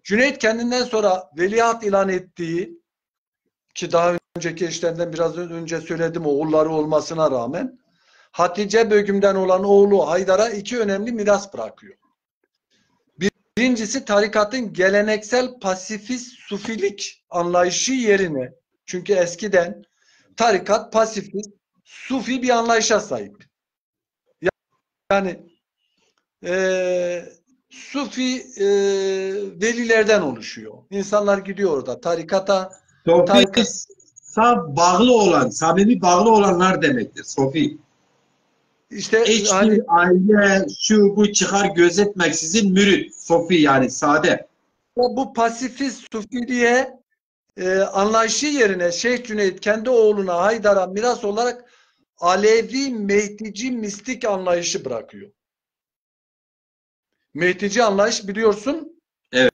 Cüneyt kendinden sonra veliaht ilan ettiği, ki daha önceki eşlerinden biraz önce söyledim, oğulları olmasına rağmen Hatice Begüm'den olan oğlu Haydar'a iki önemli miras bırakıyor. Birincisi tarikatın geleneksel pasifist sufilik anlayışı yerine, çünkü eskiden tarikat pasifist, sufi bir anlayışa sahip. Yani sufi velilerden oluşuyor. İnsanlar gidiyor orada tarikata. Sofi Tarikat bağlı olan, samimi bağlı olanlar demektir. Sofi. işte Eşli, hani aile, şu bu çıkar gözetmeksizin mürit. Sofi yani sade. bu pasifist sufiliğe anlayışı yerine Şeyh Cüneyt kendi oğluna Haydar'a miras olarak Alevi Mehdici mistik anlayışı bırakıyor. Mehdici anlayış biliyorsun, Evet.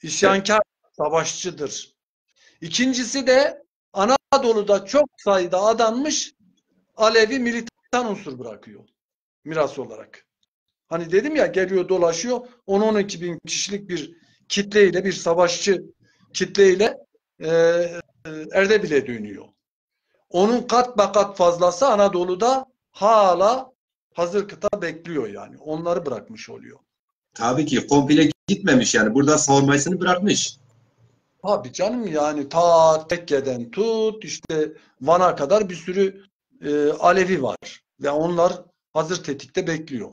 isyankar, savaşçıdır. İkincisi de Anadolu'da çok sayıda adanmış Alevi militan unsur bırakıyor miras olarak. Hani dedim ya, geliyor dolaşıyor 10-12 bin kişilik bir kitleyle, bir savaşçı kitleyle Erdebil'e dönüyor. Onun kat be kat fazlası Anadolu'da hala hazır kıta bekliyor yani. Onları bırakmış oluyor. Tabii ki komple gitmemiş yani. Burada savunmasını bırakmış. Tabii canım, yani ta Tekke'den tut işte Van'a kadar bir sürü Alevi var. Ve onlar hazır tetikte bekliyor.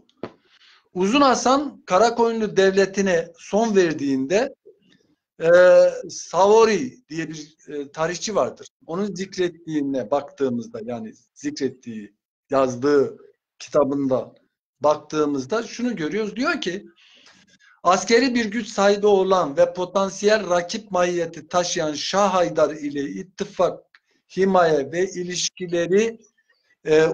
Uzun Hasan Karakoyunlu Devleti'ne son verdiğinde Savori diye bir tarihçi vardır. Onun zikrettiğine baktığımızda, yani zikrettiği, yazdığı kitabında baktığımızda şunu görüyoruz. Diyor ki askeri bir güç sahibi olan ve potansiyel rakip mahiyeti taşıyan Şah Haydar ile ittifak, himaye ve ilişkileri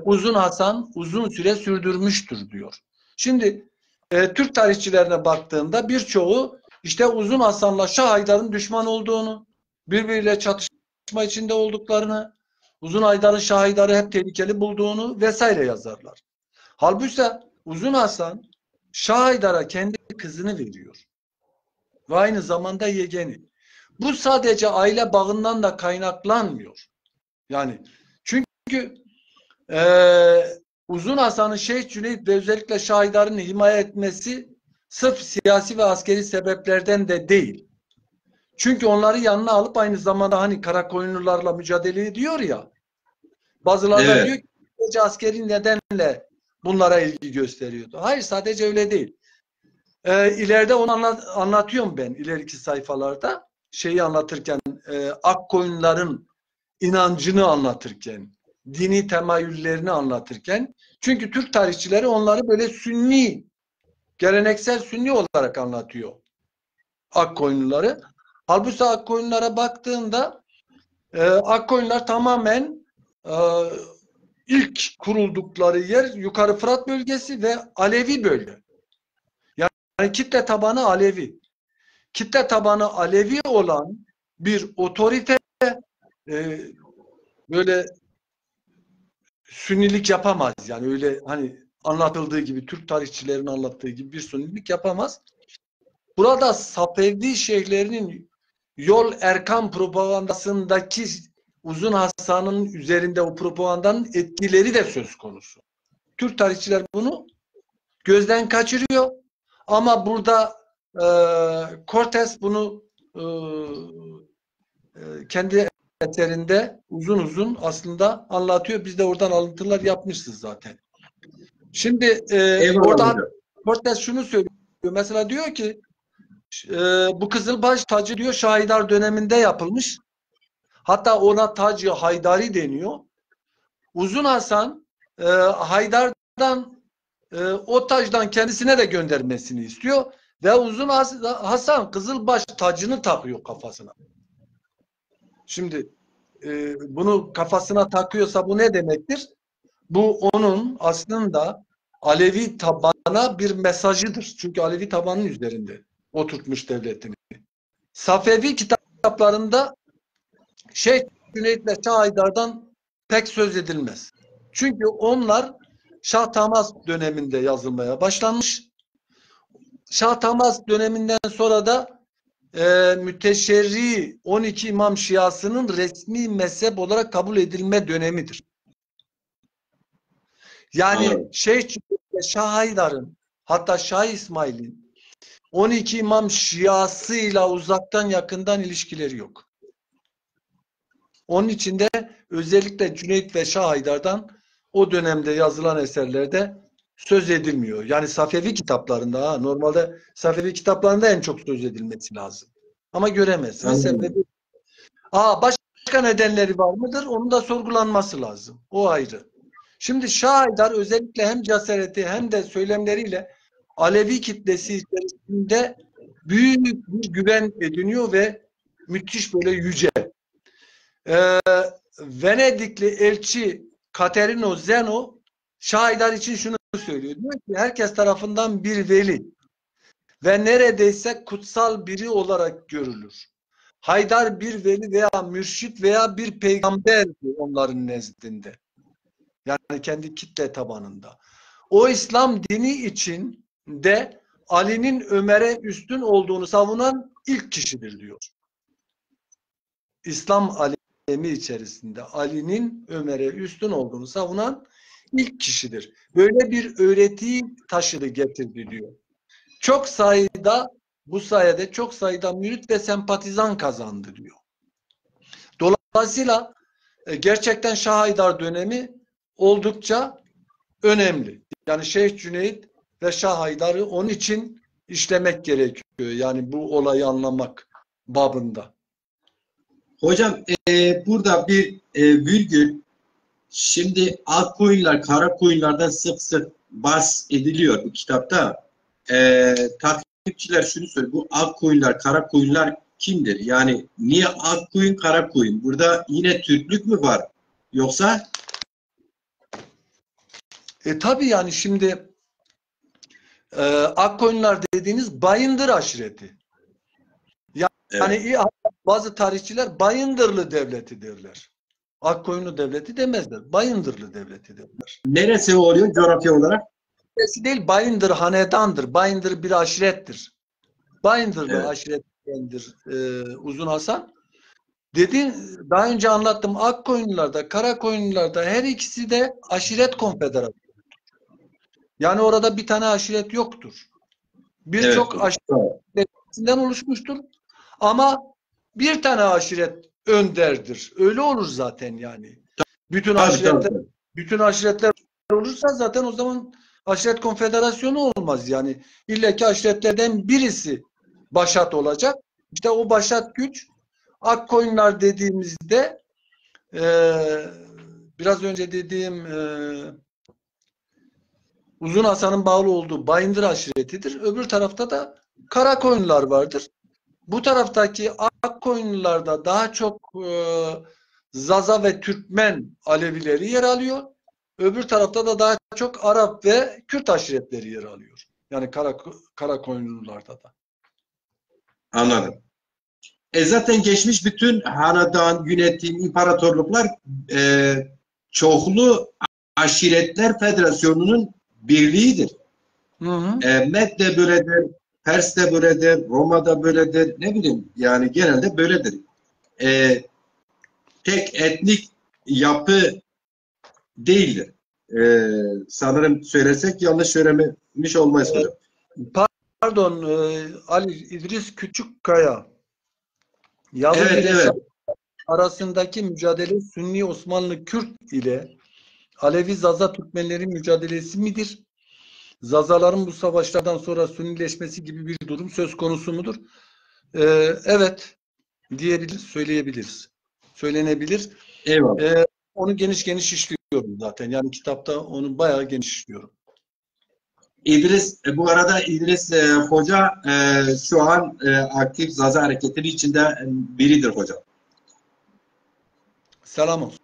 Uzun Hasan uzun süre sürdürmüştür diyor. Şimdi Türk tarihçilerine baktığında birçoğu işte Uzun Hasan'la Şah Haydar'ın düşman olduğunu, birbiriyle çatışma içinde olduklarını, Uzun Haydar'ın Şah Haydar'ı hep tehlikeli bulduğunu vesaire yazarlar. Halbuki Uzun Hasan Şah Haydar'a kendi kızını veriyor. Ve aynı zamanda yeğeni. Bu sadece aile bağından da kaynaklanmıyor. Yani çünkü Uzun Hasan'ın Şeyh Cüneyt ve özellikle Şah Haydar'ın himaye etmesi sırf siyasi ve askeri sebeplerden de değil. Çünkü onları yanına alıp aynı zamanda hani Karakoyunlularla mücadele ediyor ya. Bazıları da diyor ki sadece askeri nedenle bunlara ilgi gösteriyordu. Hayır, sadece öyle değil. İleride onu anlatıyorum ben ileriki sayfalarda. Şeyi anlatırken Akkoyunların inancını anlatırken, dini temayüllerini anlatırken, çünkü Türk tarihçileri onları böyle sünni, geleneksel sünni olarak anlatıyor Akkoyunluları. Halbuki Akkoyunlara baktığında Akkoyunlar tamamen ilk kuruldukları yer Yukarı Fırat bölgesi ve Alevi bölge. Yani kitle tabanı Alevi. Kitle tabanı Alevi olan bir otorite böyle sünnilik yapamaz. Yani öyle hani anlatıldığı gibi, Türk tarihçilerinin anlattığı gibi bir sünnilik yapamaz. Burada Safevi şeyhlerinin yol erkan propagandasındaki Uzun Hasan'ın üzerinde o propagandanın etkileri de söz konusu. Türk tarihçiler bunu gözden kaçırıyor. Ama burada Cortes bunu kendi eserinde uzun uzun aslında anlatıyor. Biz de oradan alıntılar yapmışız zaten. Şimdi orada Cortes şunu söylüyor. Mesela diyor ki bu Kızılbaş tacı diyor Şah Haydar döneminde yapılmış. Hatta ona Tacı Haydari deniyor. Uzun Hasan Haydar'dan o tacdan kendisine de göndermesini istiyor ve Uzun Hasan Kızılbaş tacını takıyor kafasına. Şimdi bunu kafasına takıyorsa bu ne demektir? Bu onun aslında Alevi tabana bir mesajıdır. Çünkü Alevi tabanın üzerinde oturtmuş devletini. Safevi kitaplarında Şeyh Cüneyt ve Şah Haydar'dan pek söz edilmez. Çünkü onlar Şah Tahmas döneminde yazılmaya başlanmış. Şah Tahmas döneminden sonra da müteşerri 12 İmam Şiasının resmi mezhep olarak kabul edilme dönemidir. Yani Şeyh Cüneyt ve Şah Haydar'ın, hatta Şah İsmail'in 12 İmam Şiasıyla uzaktan yakından ilişkileri yok. Onun için de özellikle Cüneyt ve Şah Haydar'dan o dönemde yazılan eserlerde söz edilmiyor. Yani Safevi kitaplarında, normalde Safevi kitaplarında en çok söz edilmesi lazım. Ama göremezsiniz. Sebebi başka nedenleri var mıdır? Onun da sorgulanması lazım. O ayrı. Şimdi Şah Haydar özellikle hem cesareti hem de söylemleriyle Alevi kitlesi içerisinde büyük bir güven ediniyor ve müthiş böyle yüce. Venedikli elçi Caterino Zeno Şah Haydar için şunu söylüyor. Diyor ki herkes tarafından bir veli ve neredeyse kutsal biri olarak görülür. Haydar bir veli veya mürşit veya bir peygamberdi onların nezdinde. Yani kendi kitle tabanında. O İslam dini için de Ali'nin Ömer'e üstün olduğunu savunan ilk kişidir diyor. İslam alemi içerisinde Ali'nin Ömer'e üstün olduğunu savunan ilk kişidir. Böyle bir öğretiyi taşıdı, getirdi diyor. Bu sayede çok sayıda mürit ve sempatizan kazandı diyor. Dolayısıyla gerçekten Şah Haydar dönemi oldukça önemli. Yani Şeyh Cüneyt ve Şah Haydar'ı onun için işlemek gerekiyor. Yani bu olayı anlamak babında. Hocam burada bir virgül. Şimdi Akkoyunlar, Karakoyunlardan sık sık bahsediliyor bu kitapta. Takipçiler şunu söylüyor. Bu Akkoyunlar, Karakoyunlar kimdir? Yani niye Akkoyun, Karakoyun? Burada yine Türklük mü var? Yoksa? Tabii yani şimdi Akkoyunlar dediğiniz Bayındır aşireti. Evet. bazı tarihçiler Bayındırlı Devleti derler. Akkoyunlu Devleti demezler. Bayındırlı Devleti derler. Neresi oluyor coğrafya olarak? Neresi değil, Bayındır hanedandır. Bayındır bir aşirettir. Bayındırlı Evet. aşirettendir Uzun Hasan. Dedi, daha önce anlattım. Akkoyunlularda, Karakoyunlularda her ikisi de aşiret konfederasyonu. Yani orada bir tane aşiret yoktur. Evet Birçok hocam. Tamam. aşiretinden oluşmuştur. Ama bir tane aşiret önderdir. Öyle olur zaten yani. Bütün Tabii, tabii, aşiretler tabii. bütün aşiretler olursa zaten o zaman aşiret konfederasyonu olmaz yani. İlla ki aşiretlerden birisi başat olacak. İşte o başat güç Akkoyunlar dediğimizde biraz önce dediğim Uzun Hasan'ın bağlı olduğu Bayındır aşiretidir. Öbür tarafta da Karakoyunlular vardır. Bu taraftaki Akkoyunlularda daha çok Zaza ve Türkmen Alevileri yer alıyor. Öbür tarafta da daha çok Arap ve Kürt aşiretleri yer alıyor. Yani Karakoyunlularda da. Anladım. Zaten geçmiş bütün hanedan, yönetim, imparatorluklar e, çoklu aşiretler federasyonunun birliğidir. Hı hı. Med de böyledir, Pers de böyledir, Roma da böyledir. Ne bileyim yani genelde böyledir. E, Tek etnik yapı değildir. Sanırım söylesek yanlış söylemiş olmayız hocam. Pardon, Ali İdris Küçükkaya. Yavuz Evet, ile evet. Şah arasındaki mücadele Sünni Osmanlı Kürt ile Alevi Zaza Türkmenleri mücadelesi midir? Zazaların bu savaşlardan sonra Sünnileşmesi gibi bir durum söz konusu mudur? Evet diyebiliriz, söyleyebiliriz. Söylenebilir. Eyvallah. Onu geniş geniş işliyorum zaten. Yani kitapta onu bayağı geniş işliyorum. İdris, bu arada İdris Hoca şu an aktif Zaza hareketleri içinde biridir hocam. Selam olsun.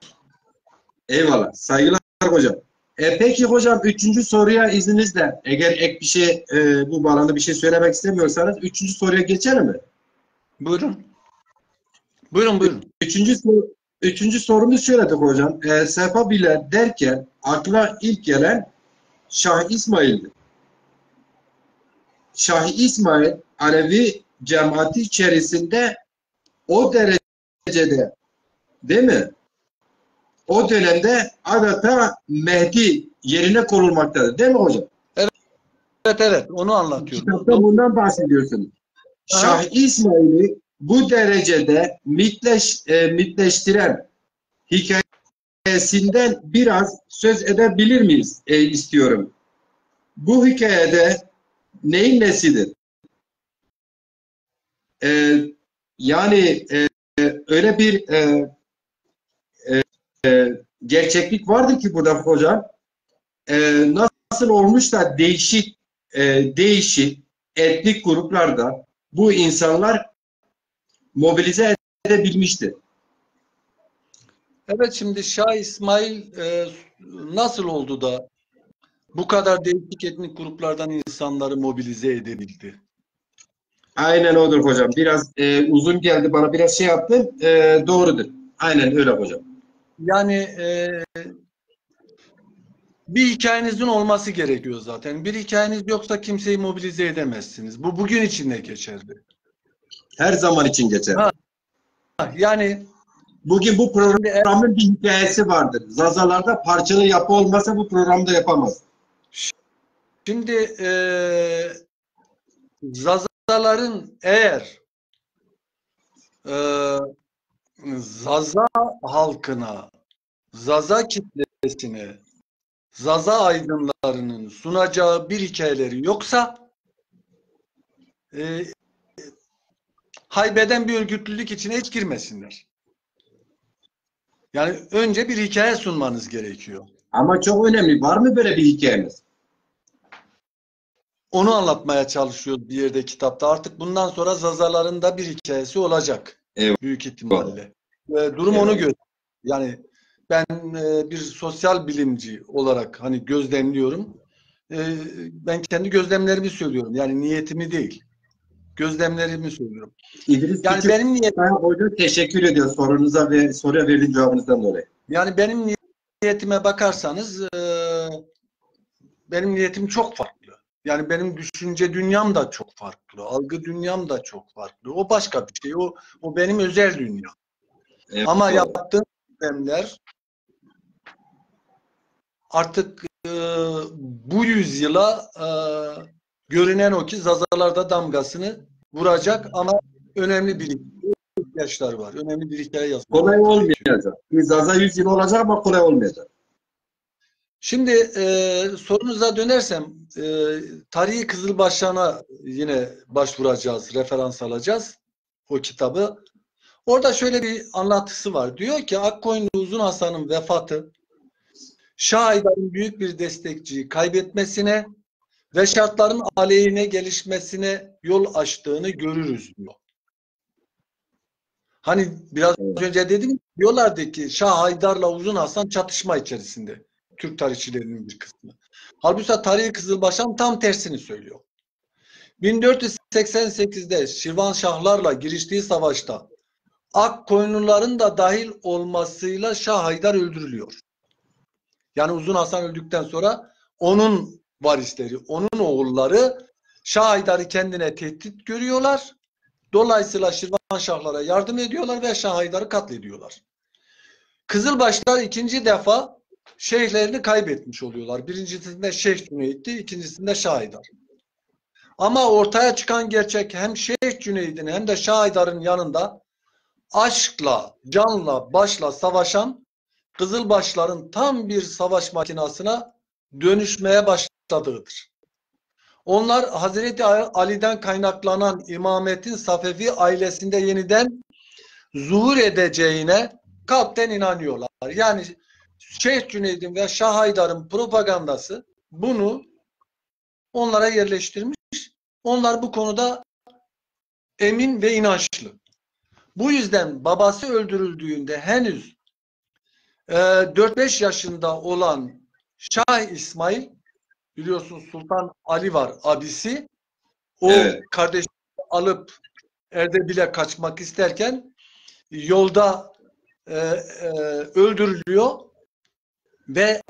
Eyvallah. Saygılar hocam. Peki hocam üçüncü soruya izninizle eğer ek bir şey bu bağlamda bir şey söylemek istemiyorsanız üçüncü soruya geçelim mi? Buyurun. Buyurun, buyurun. Üçüncü sorumuz şöyledir hocam. Sefaviler derken akla ilk gelen Şah İsmail'dir. Şah İsmail Alevi cemaati içerisinde o derecede değil mi? O dönemde adeta Mehdi yerine konulmaktadır. Değil mi hocam? Evet, evet, onu anlatıyorum. Kitapta bundan bahsediyorsunuz. Aha. Şah İsmail'i bu derecede mitleştiren hikayesinden biraz söz edebilir miyiz? İstiyorum. Bu hikayede neyin nesidir? E, Yani öyle bir gerçeklik vardır ki burada hocam. Nasıl olmuş da değişik etnik gruplarda bu insanlar mobilize edebilmiştir. Evet, şimdi Şah İsmail nasıl oldu da bu kadar değişik etnik gruplardan insanları mobilize edebildi? Aynen odur hocam. Biraz uzun geldi bana biraz şey yaptım. Doğrudur. Aynen öyle hocam. Yani bir hikayenizin olması gerekiyor zaten. Bir hikayeniz yoksa kimseyi mobilize edemezsiniz. Bu bugün için de geçerli. Her zaman için geçerli. Ha, yani Bugün bu şimdi, programın bir hikayesi vardır. Zazalarda parçalı yapı olmasa bu programda yapamaz. şimdi Zazaların eğer e, Zaza halkına, Zaza kitlesine, Zaza aydınlarının sunacağı bir hikayeleri yoksa haybeden bir örgütlülük içine hiç girmesinler. Yani önce bir hikaye sunmanız gerekiyor. Ama çok önemli. Var mı böyle bir hikayemiz? Onu anlatmaya çalışıyor bir yerde kitapta. Artık bundan sonra Zazaların da bir hikayesi olacak. Eyvallah. Büyük ihtimalle. Durum onu gösteriyor. Yani ben bir sosyal bilimci olarak hani gözlemliyorum. Ben kendi gözlemlerimi söylüyorum. Yani niyetimi değil. Gözlemlerimi söylüyorum. İdris Yani Küçük benim niyetim, Hoca teşekkür ediyor sorunuza ve soruya verdiğin cevabınızdan dolayı. yani benim niyetime bakarsanız benim niyetim çok farklı. Yani benim düşünce dünyam da çok farklı. Algı dünyam da çok farklı. O başka bir şey. O benim özel dünya. Ama Eyvallah. yaptığım sistemler artık bu yüzyıla görünen o ki Zazalarda damgasını vuracak ama önemli bir ihtiyaçlar var. Önemli bir hikaye yazmak Kolay gerekiyor. olmayacak. Zaza 100 yıl olacak ama kolay olmayacak. Şimdi sorunuza dönersem Tarihi Kızılbaşları'na yine başvuracağız, referans alacağız o kitabı. Orada şöyle bir anlatısı var. Diyor ki Akkoyunlu Uzun Hasan'ın vefatı Şah Haydar'ın büyük bir destekçiyi kaybetmesine ve şartların aleyhine gelişmesine yol açtığını görürüz diyor. Hani biraz önce dedim, diyorlardı ki Şah Haydar'la Uzun Hasan çatışma içerisinde. Türk tarihçilerinin bir kısmı. Halbuki Tarihi Kızılbaşan tam tersini söylüyor. 1488'de Şirvanşahlarla giriştiği savaşta Akkoyunluların da dahil olmasıyla Şah Haydar öldürülüyor. Yani Uzun Hasan öldükten sonra onun varisleri, onun oğulları Şah Haydar'ı kendine tehdit görüyorlar. Dolayısıyla Şirvanşahlara yardım ediyorlar ve Şah Haydar'ı katlediyorlar. Kızılbaşlar ikinci defa şeyhlerini kaybetmiş oluyorlar. Birincisinde Şeyh Cüneyt'ti, ikincisinde Şah Haydar. Ama ortaya çıkan gerçek hem Şeyh Cüneyd'in hem de Şah Haydar'ın yanında aşkla, canla, başla savaşan Kızılbaşların tam bir savaş makinasına dönüşmeye başladığıdır. Onlar Hazreti Ali'den kaynaklanan imametin Safevi ailesinde yeniden zuhur edeceğine kalpten inanıyorlar. Yani Şeyh Cüneyd'in ve Şah Haydar'ın propagandası bunu onlara yerleştirmiş. Onlar bu konuda emin ve inançlı. Bu yüzden babası öldürüldüğünde henüz 4-5 yaşında olan Şah İsmail, biliyorsun Sultan Ali var abisi, o Evet. kardeşini alıp Erdebil'e kaçmak isterken yolda öldürülüyor ve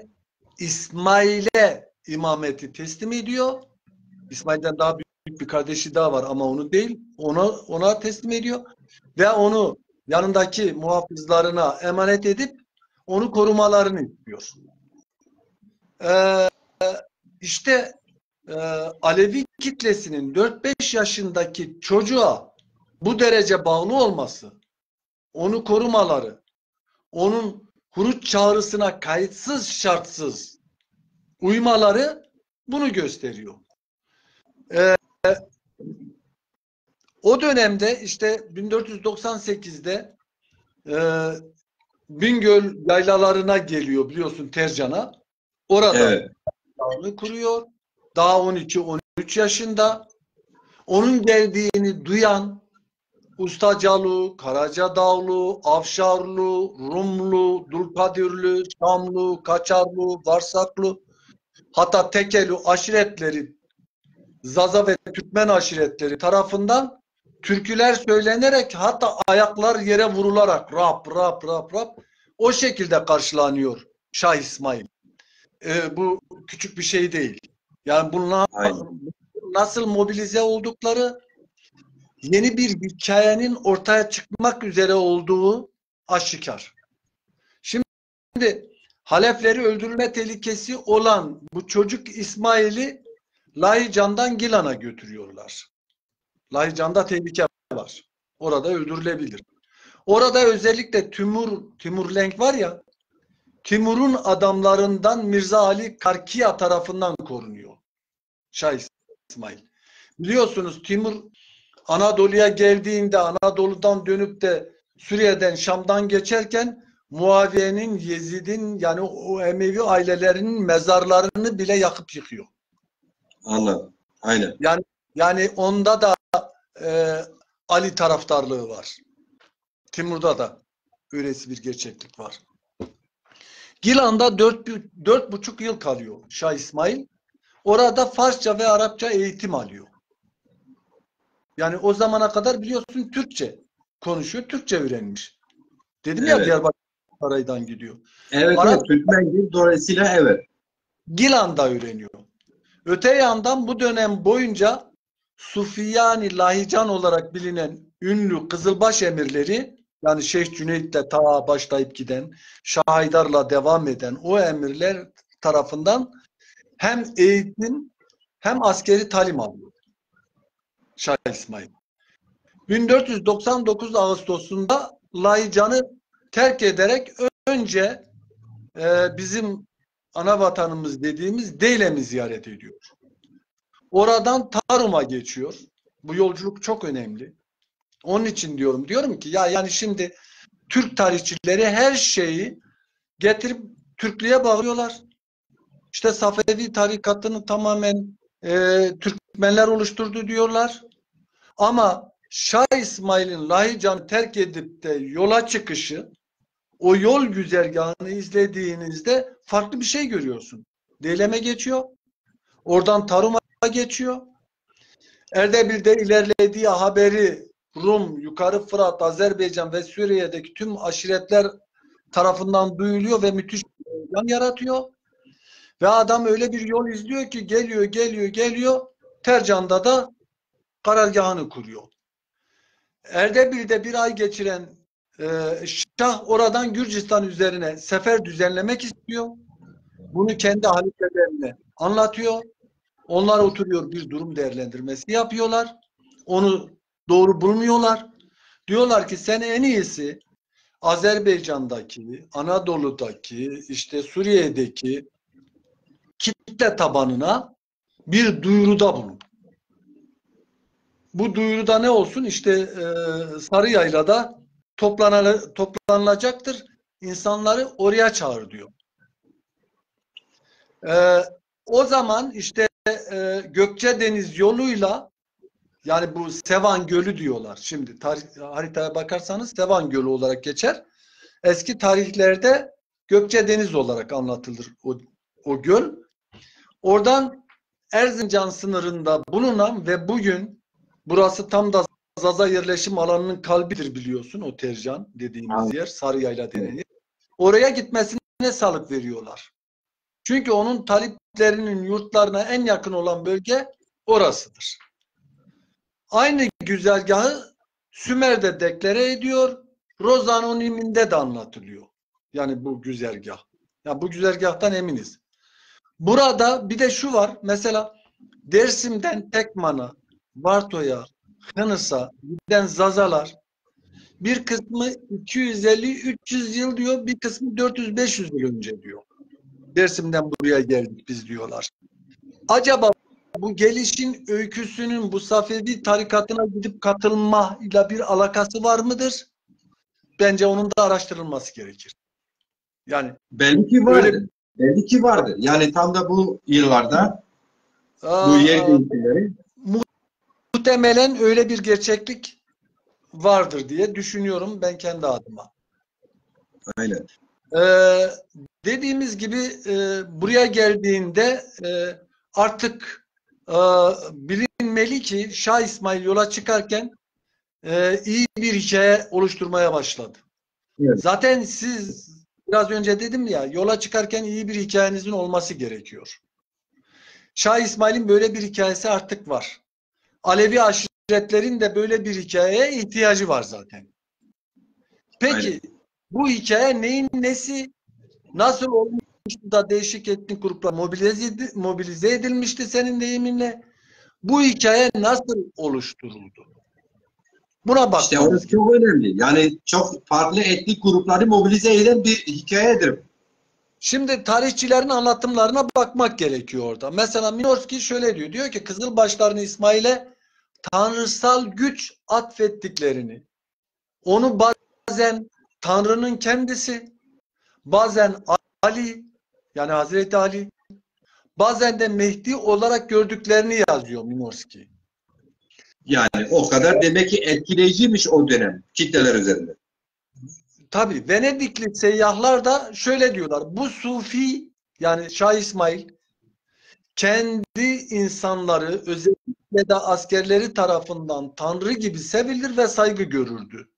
İsmail'e imameti teslim ediyor. İsmail'den daha büyük bir kardeşi daha var ama onu değil. Ona teslim ediyor ve onu yanındaki muhafızlarına emanet edip onu korumalarını istiyor. İşte Alevi kitlesinin 4-5 yaşındaki çocuğa bu derece bağlı olması, onu korumaları, onun huruç çağrısına kayıtsız şartsız uymaları bunu gösteriyor. O dönemde işte 1498'de Bingöl yaylalarına geliyor, biliyorsun, Tercan'a. Orada kuruyor. Daha 12-13 yaşında. Onun geldiğini duyan Ustacalı, Karacadağlı, Afşarlı, Rumlu, Dulkadirli, Şamlı, Kaçarlı, Varsaklı, hatta Tekeli aşiretleri, Zaza ve Türkmen aşiretleri tarafından türküler söylenerek, hatta ayaklar yere vurularak rap rap rap rap o şekilde karşılanıyor Şah İsmail. Bu küçük bir şey değil. Yani bunlar nasıl mobilize oldukları, yeni bir hikayenin ortaya çıkmak üzere olduğu aşikar. Şimdi Halefleri öldürülme tehlikesi olan bu çocuk İsmail'i Lahican'dan Gilan'a götürüyorlar. Lahican'da tehlike var. Orada öldürülebilir. Orada özellikle Timur Lenk var ya, Timur'un adamlarından Mirza Ali Karkiya tarafından korunuyor Şah İsmail. Biliyorsunuz Timur Anadolu'ya geldiğinde, Anadolu'dan dönüp de Suriye'den, Şam'dan geçerken Muaviye'nin, Yezid'in, yani o Emevi ailelerinin mezarlarını bile yakıp yıkıyor. Anladım. Aynen. Yani onda da Ali taraftarlığı var. Timur'da da öylesi bir gerçeklik var. Gilan'da 4,5 yıl kalıyor Şah İsmail. Orada Farsça ve Arapça eğitim alıyor. Yani o zamana kadar biliyorsun Türkçe konuşuyor, Türkçe öğrenmiş. Dedim ya Evet. Diyarbakır Saray'dan gidiyor. Evet, Arap evet. Türkmen dolayısıyla evet. Gilan'da öğreniyor. Öte yandan bu dönem boyunca Sufiyani Lahican olarak bilinen ünlü Kızılbaş emirleri, yani Şeyh Cüneyt'le ta başlayıp giden, Şah Haydar'la devam eden o emirler tarafından hem eğitim hem askeri talim alıyor Şah İsmail. 1499 Ağustos'unda Lahican'ı terk ederek önce bizim ana vatanımız dediğimiz Deylem'i ziyaret ediyor. Oradan Tarum'a geçiyor. Bu yolculuk çok önemli. Onun için diyorum ki ya yani şimdi Türk tarihçileri her şeyi getirip Türklüğe bağlıyorlar. İşte Safevi tarikatını tamamen Türkmenler oluşturdu diyorlar. Ama Şah İsmail'in Lahican'ı terk edip de yola çıkışı, o yol güzergahını izlediğinizde farklı bir şey görüyorsun. Deylem'e geçiyor. Oradan Tarum'a geçiyor. Erdebil'de ilerlediği haberi Rum, Yukarı Fırat, Azerbaycan ve Suriye'deki tüm aşiretler tarafından duyuluyor ve müthiş bir heyecan yaratıyor. Ve adam öyle bir yol izliyor ki geliyor. Tercan'da da karargahını kuruyor. Erdebil'de bir ay geçiren Şah oradan Gürcistan üzerine sefer düzenlemek istiyor. Bunu kendi halifelerine anlatıyor. Onlar oturuyor, bir durum değerlendirmesi yapıyorlar. Onu doğru bulmuyorlar. Diyorlar ki sen en iyisi Azerbaycan'daki, Anadolu'daki, işte Suriye'deki kitle tabanına bir duyuruda bulun. Bu duyuruda ne olsun? İşte Sarıyayla'da toplanılacaktır. İnsanları oraya çağır diyor. O zaman işte Gökçedeniz yoluyla, yani bu Sevan Gölü diyorlar. Şimdi haritaya bakarsanız Sevan Gölü olarak geçer. Eski tarihlerde Gökçedeniz olarak anlatılır o göl. Oradan Erzincan sınırında bulunan ve bugün burası tam da Zaza yerleşim alanının kalbidir biliyorsun, o Tercan dediğimiz yer, Sarıyayla denen yer. Oraya gitmesine salık veriyorlar. Çünkü onun taliplerinin yurtlarına en yakın olan bölge orasıdır. Aynı güzergahı Sümer'de deklare ediyor, Rozanonim'inde de anlatılıyor. Yani bu güzergah. Ya bu güzergahtan eminiz. Burada bir de şu var. Mesela Dersim'den Tekman'a, Barto'ya, Hınıs'a giden Zazalar bir kısmı 250-300 yıl diyor, bir kısmı 400-500 yıl önce diyor. Dersim'den buraya geldik biz diyorlar. Acaba bu gelişin öyküsünün bu Safevi tarikatına gidip katılmayla bir alakası var mıdır? Bence onun da araştırılması gerekir. Yani Belli ki vardır. Belli ki vardır. Yani tam da bu yıllarda bu yer değişimleri muhtemelen öyle bir gerçeklik vardır diye düşünüyorum ben kendi adıma. aynen. Dediğimiz gibi buraya geldiğinde artık bilinmeli ki Şah İsmail yola çıkarken iyi bir hikaye oluşturmaya başladı. Evet. Zaten siz biraz önce dedim ya, yola çıkarken iyi bir hikayenizin olması gerekiyor. Şah İsmail'in böyle bir hikayesi artık var. Alevi aşiretlerin de böyle bir hikayeye ihtiyacı var zaten. Peki Aynen. bu hikaye neyin nesi? Nasıl olmuştu da değişik etnik gruplar mobilize edilmişti senin deyiminle? Bu hikaye nasıl oluşturuldu? Buna bakmamız İşte orası çok önemli. Yani çok farklı etnik grupları mobilize eden bir hikayedir. Şimdi tarihçilerin anlatımlarına bakmak gerekiyor orada. Mesela Minorski şöyle diyor. Diyor ki Kızılbaşların İsmail'e tanrısal güç atfettiklerini, onu bazen Tanrı'nın kendisi, bazen Ali, yani Hazreti Ali, bazen de Mehdi olarak gördüklerini yazıyor Minorski. Yani o kadar demek ki etkileyiciymiş o dönem kitleler üzerinde. Tabii Venedikli seyyahlar da şöyle diyorlar. Bu Sufi, yani Şah İsmail kendi insanları, özellikle özellikle de askerleri tarafından Tanrı gibi sevilir ve saygı görürdü.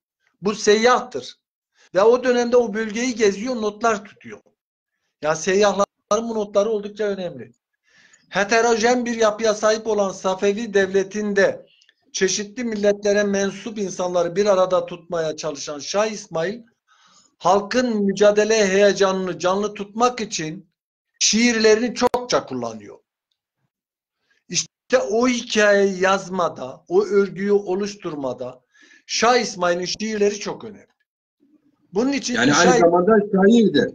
Bu seyyahtır. Ve o dönemde o bölgeyi geziyor, notlar tutuyor. Ya seyyahların bu notları oldukça önemli. Heterojen bir yapıya sahip olan Safevi devletinde çeşitli milletlere mensup insanları bir arada tutmaya çalışan Şah İsmail, halkın mücadele heyecanını canlı tutmak için şiirlerini çokça kullanıyor. İşte o hikayeyi yazmada, o örgüyü oluşturmada Şah İsmail'in şiirleri çok önemli. Bunun için Yani aynı zamanda şairdir.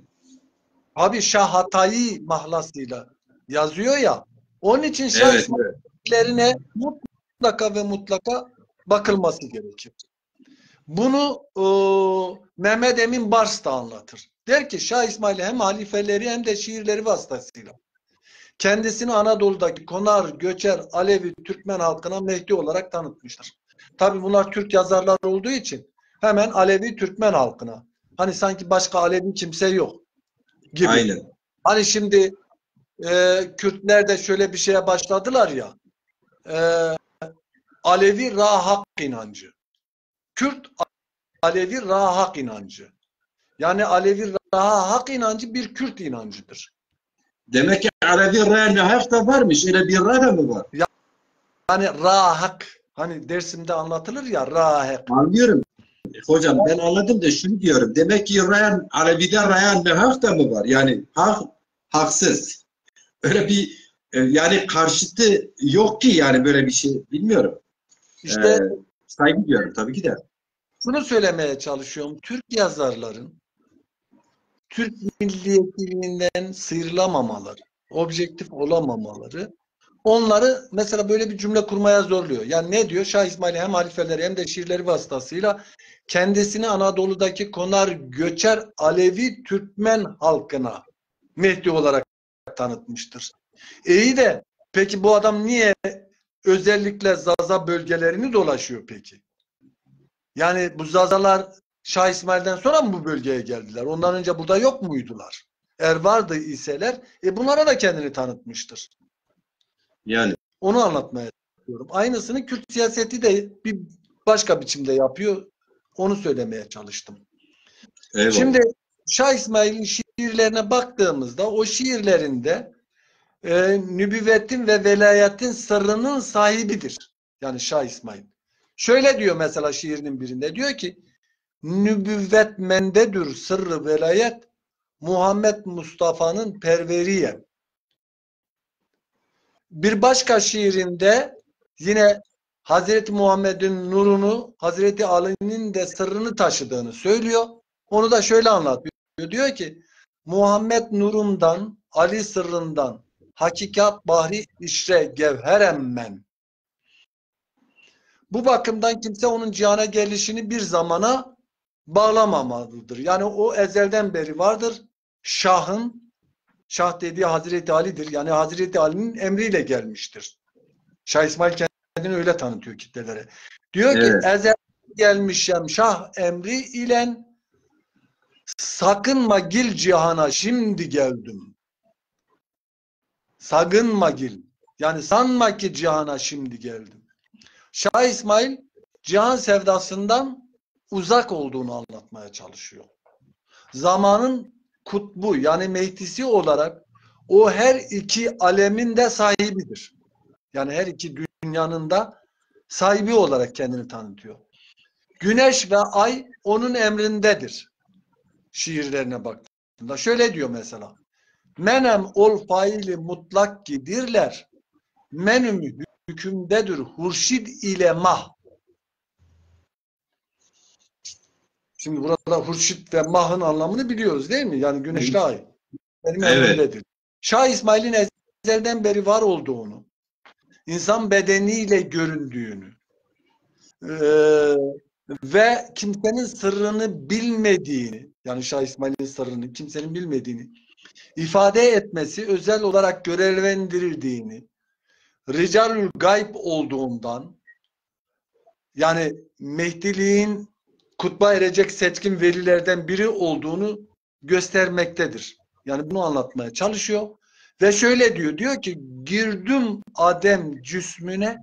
Abi Şah Hatayi mahlasıyla yazıyor ya. Onun için Şah Evet, evet. İsmail'lerine mutlaka ve mutlaka bakılması gerekir. Bunu Mehmet Emin Bars da anlatır. Der ki Şah İsmail hem halifeleri hem de şiirleri vasıtasıyla kendisini Anadolu'daki Konar, Göçer, Alevi, Türkmen halkına Mehdi olarak tanıtmıştır. Tabi bunlar Türk yazarlar olduğu için hemen Alevi, Türkmen halkına. Hani sanki başka Alevi kimse yok gibi. Aynen. Hani şimdi Kürtler de şöyle bir şeye başladılar ya, Alevi Rahak inancı. Kürt Alevi Rahak inancı. Yani Alevi Rahak inancı bir Kürt inancıdır. Demek ki Alevi Rahak da varmış. Öyle bir Rahak mı var? Yani Rahak, hani dersimde anlatılır ya Rahak. Anlıyorum. Hocam ben anladım da şunu diyorum. Demek ki Alevi'de Rahak Rahak da mı var? Yani hak, haksız. Öyle bir yani karşıtı yok ki yani böyle bir şey. Bilmiyorum. İşte Saygı duyuyorum tabii ki de. şunu söylemeye çalışıyorum. Türk yazarların Türk milliyetçiliğinden sıyrılamamaları, objektif olamamaları onları mesela böyle bir cümle kurmaya zorluyor. Yani ne diyor? Şah İsmail hem halifeleri hem de şiirleri vasıtasıyla kendisini Anadolu'daki Konar, Göçer, Alevi, Türkmen halkına Mehdi olarak tanıtmıştır. İyi de peki bu adam niye özellikle Zaza bölgelerini dolaşıyor peki? Yani bu Zazalar Şah İsmail'den sonra mı bu bölgeye geldiler? Ondan önce burada yok muydular? Eğer vardı iseler bunlara da kendini tanıtmıştır. Yani. Onu anlatmaya çalışıyorum. Aynısını Kürt siyaseti de bir başka biçimde yapıyor. Onu söylemeye çalıştım. Eyvallah. Şimdi Şah İsmail'in şiirlerine baktığımızda o şiirlerinde nübüvvetin ve velayetin sırrının sahibidir. Yani Şah İsmail. Şöyle diyor mesela şiirinin birinde. Diyor ki nübüvvet mendedür sırrı velayet Muhammed Mustafa'nın perveriye. Bir başka şiirinde yine Hazreti Muhammed'in nurunu Hazreti Ali'nin de sırrını taşıdığını söylüyor. Onu da şöyle anlatıyor. Diyor ki Muhammed nurumdan Ali sırrından hakikat bahri işre gevherem men. Bu bakımdan kimse onun cihana gelişini bir zamana bağlamamalıdır. Yani o ezelden beri vardır. Şah dediği Hazreti Ali'dir. Yani Hazreti Ali'nin emriyle gelmiştir. Şah İsmail kendini öyle tanıtıyor kitlelere. Diyor ki ezel gelmişem şah emri ile sakınma gil cihana şimdi geldim. Sakınma gil. Yani sanma ki cihana şimdi geldim. Şah İsmail cihan sevdasından uzak olduğunu anlatmaya çalışıyor. Zamanın kutbu yani Mehdisi olarak o her iki alemin de sahibidir. Yani her iki dünyanın da sahibi olarak kendini tanıtıyor. Güneş ve ay onun emrindedir. Şiirlerine baktığında. Şöyle diyor mesela. Menem ol faili mutlak gidirler. Menüm hükümdedir hurşid ile mah. Şimdi burada hurşid ve mahın anlamını biliyoruz değil mi? Yani güneşle ay. Benim emrimdedir. Şah İsmail'in ezelden beri var olduğunu, insan bedeniyle göründüğünü ve kimsenin sırrını bilmediğini, yani Şah İsmail'in sırrını kimsenin bilmediğini ifade etmesi özel olarak görevlendirildiğini, ricalül gayb olduğundan, yani Mehdiliğin kutba erecek seçkin velilerden biri olduğunu göstermektedir. Yani bunu anlatmaya çalışıyor. Ve şöyle diyor ki girdim Adem cüsmüne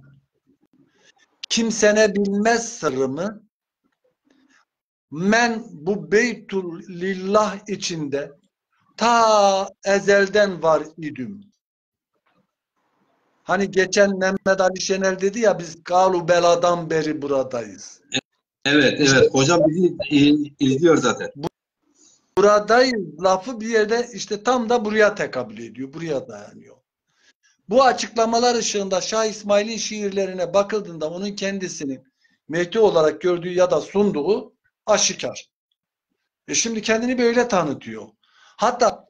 Kimsene bilmez sırrımı, men bu Beytulillah içinde ta ezelden var idim. Hani geçen Mehmet Ali Şener dedi ya, biz galu beladan beri buradayız. Evet, İşte evet. Hocam bizi izliyor zaten. buradayız lafı bir yerde işte tam da buraya tekabül ediyor. Buraya dayanıyor. Bu açıklamalar ışığında Şah İsmail'in şiirlerine bakıldığında onun kendisini Mehdi olarak gördüğü ya da sunduğu aşikar. Şimdi kendini böyle tanıtıyor. Hatta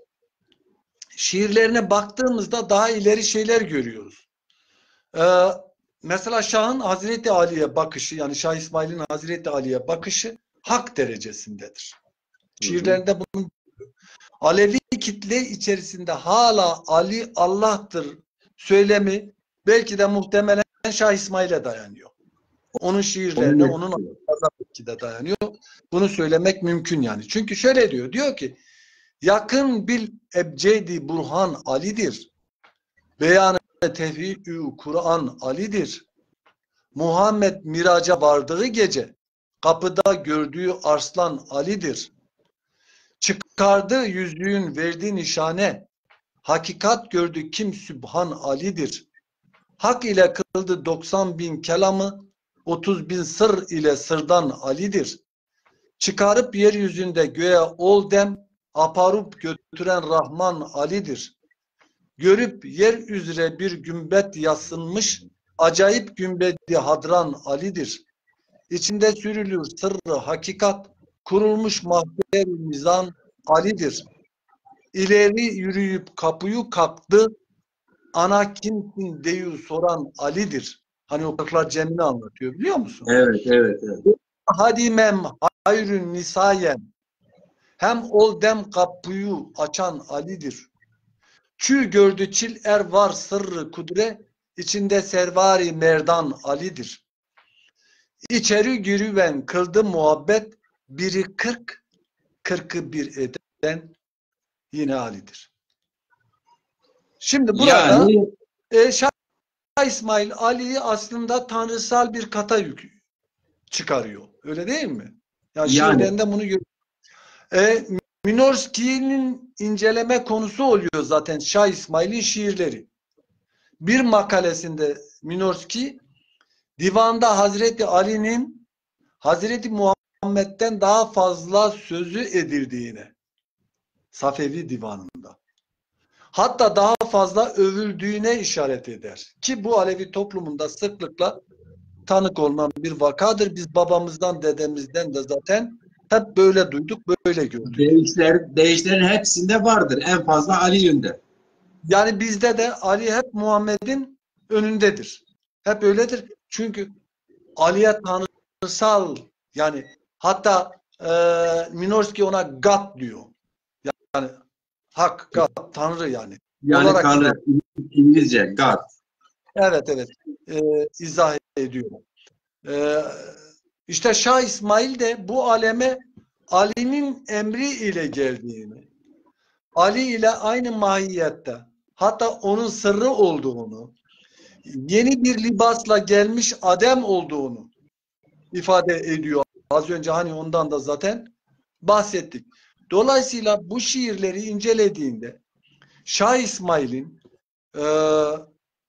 şiirlerine baktığımızda daha ileri şeyler görüyoruz. Mesela Şah'ın Hazreti Ali'ye bakışı, yani Şah İsmail'in Hazreti Ali'ye bakışı hak derecesindedir. Hı hı. Şiirlerinde bunun Alevi kitle içerisinde hala Ali Allah'tır söylemi belki de muhtemelen Şah İsmail'e dayanıyor. Onun şiirlerine, Onu onun alfazına belki de dayanıyor. Bunu söylemek mümkün yani. Çünkü şöyle diyor ki yakın bil ebcedi Burhan Ali'dir. Beyanı tevhid-ü Kur'an Ali'dir. Muhammed miraca vardığı gece kapıda gördüğü arslan Ali'dir. Çıkardığı yüzüğün verdiği nişane hakikat gördü kim Sübhan Ali'dir. Hak ile kıldı 90 bin kelamı 30 bin sır ile sırdan Ali'dir. Çıkarıp yeryüzünde göğe ol dem aparıp götüren Rahman Ali'dir. Görüp yer üzere bir gümbet yasınmış acayip gümbedi hadran Ali'dir. İçinde sürülür sırrı hakikat kurulmuş mahber mizan Ali'dir. İleri yürüyüp kapıyı kalktı ana kimsin deyu soran Ali'dir. Hani o Kırklar Cem'ini anlatıyor biliyor musun? evet, evet, evet. Hadimem hayrün nisayen hem ol dem kapıyı açan Ali'dir. Çü gördü çil er var sırrı kudre içinde servari merdan Ali'dir. İçeri giriven kıldı muhabbet biri 40 kırkı bir eden yine Ali'dir. Şimdi burada Yani Şah İsmail Ali'yi aslında tanrısal bir kata yük çıkarıyor. Öyle değil mi? Yani yani şiirlerinde bunu Minorski'nin inceleme konusu oluyor zaten Şah İsmail'in şiirleri. Bir makalesinde Minorski divanda Hazreti Ali'nin Hazreti Muhammed'den daha fazla sözü edildiğine Safevi divanında. Hatta daha fazla övüldüğüne işaret eder. Ki bu Alevi toplumunda sıklıkla tanık olunan bir vakadır. Biz babamızdan, dedemizden de zaten hep böyle duyduk, böyle gördük. değişlerin hepsinde vardır. En fazla Ali yönde. Yani bizde de Ali hep Muhammed'in önündedir. Hep öyledir. Çünkü Ali'ye tanrısal yani hatta Minorski ona God diyor. Yani hak, God, Tanrı yani. Yani Olarak Tanrı. İngilizce God. evet izah ediyor. E, işte Şah İsmail de bu aleme Ali'nin emri ile geldiğini, Ali ile aynı mahiyette, hatta onun sırrı olduğunu, yeni bir libasla gelmiş Adem olduğunu ifade ediyor. Az önce hani ondan da zaten bahsettik. Dolayısıyla bu şiirleri incelediğinde Şah İsmail'in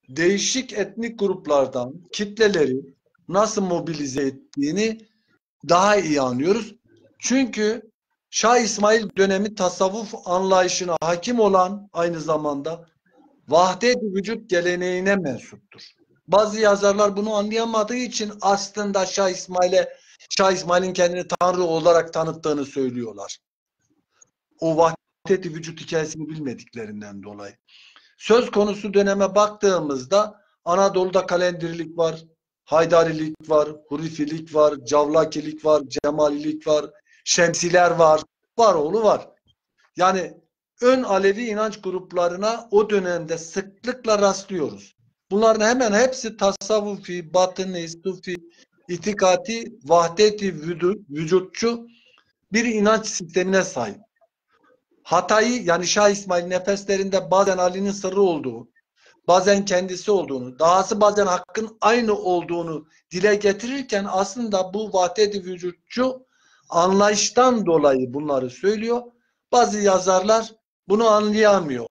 değişik etnik gruplardan kitleleri nasıl mobilize ettiğini daha iyi anlıyoruz. Çünkü Şah İsmail dönemi tasavvuf anlayışına hakim olan aynı zamanda vahdet-i vücut geleneğine mensuptur. Bazı yazarlar bunu anlayamadığı için aslında Şah İsmail'in kendini Tanrı olarak tanıttığını söylüyorlar. O vahdet-i vücut hikayesini bilmediklerinden dolayı. Söz konusu döneme baktığımızda Anadolu'da kalendirilik var, Haydarilik var, Hurifilik var, Cavlakilik var, Cemalilik var, Şemsiler var, var oğlu var. Yani ön Alevi inanç gruplarına o dönemde sıklıkla rastlıyoruz. Bunların hemen hepsi tasavvufi, batıni, sufi, itikati, vahdeti vücutçu bir inanç sistemine sahip. Hatay'ı yani Şah İsmail nefeslerinde bazen Ali'nin sırrı olduğu, bazen kendisi olduğunu, dahası bazen hakkın aynı olduğunu dile getirirken aslında bu vahdet-i vücutçu anlayıştan dolayı bunları söylüyor. Bazı yazarlar bunu anlayamıyor.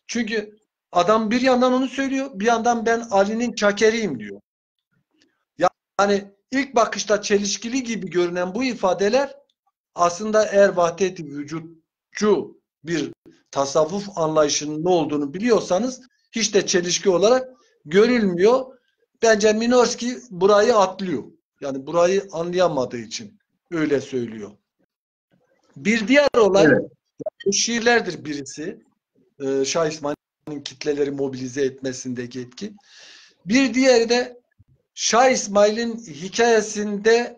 Çünkü adam bir yandan onu söylüyor, bir yandan ben Ali'nin çakeriyim diyor. Yani ilk bakışta çelişkili gibi görünen bu ifadeler aslında eğer vahdet-i vücutçu bir tasavvuf anlayışının ne olduğunu biliyorsanız hiç de çelişki olarak görülmüyor. Bence Minorski burayı atlıyor. Yani burayı anlayamadığı için öyle söylüyor. Bir diğer olay Evet. bu şiirlerdir birisi. Şah İsmail'in kitleleri mobilize etmesindeki etki. Bir diğeri de Şah İsmail'in hikayesinde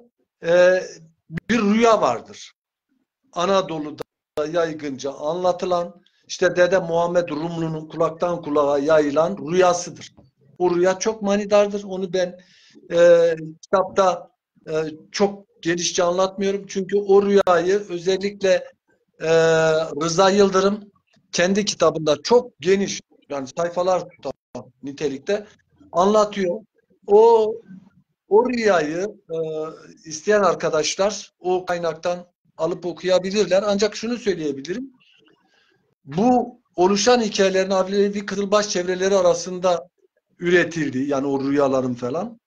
bir rüya vardır. Anadolu'da yaygınca anlatılan, işte Dede Muhammed Rumlu'nun kulaktan kulağa yayılan rüyasıdır. O rüya çok manidardır. Onu ben kitapta çok genişçe anlatmıyorum. Çünkü o rüyayı özellikle Rıza Yıldırım kendi kitabında çok geniş, yani sayfalar tutan nitelikte anlatıyor. O rüyayı isteyen arkadaşlar o kaynaktan alıp okuyabilirler. Ancak şunu söyleyebilirim. Bu oluşan hikayelerin Alevi Kızılbaş çevreleri arasında üretildi. Yani o rüyaların falan.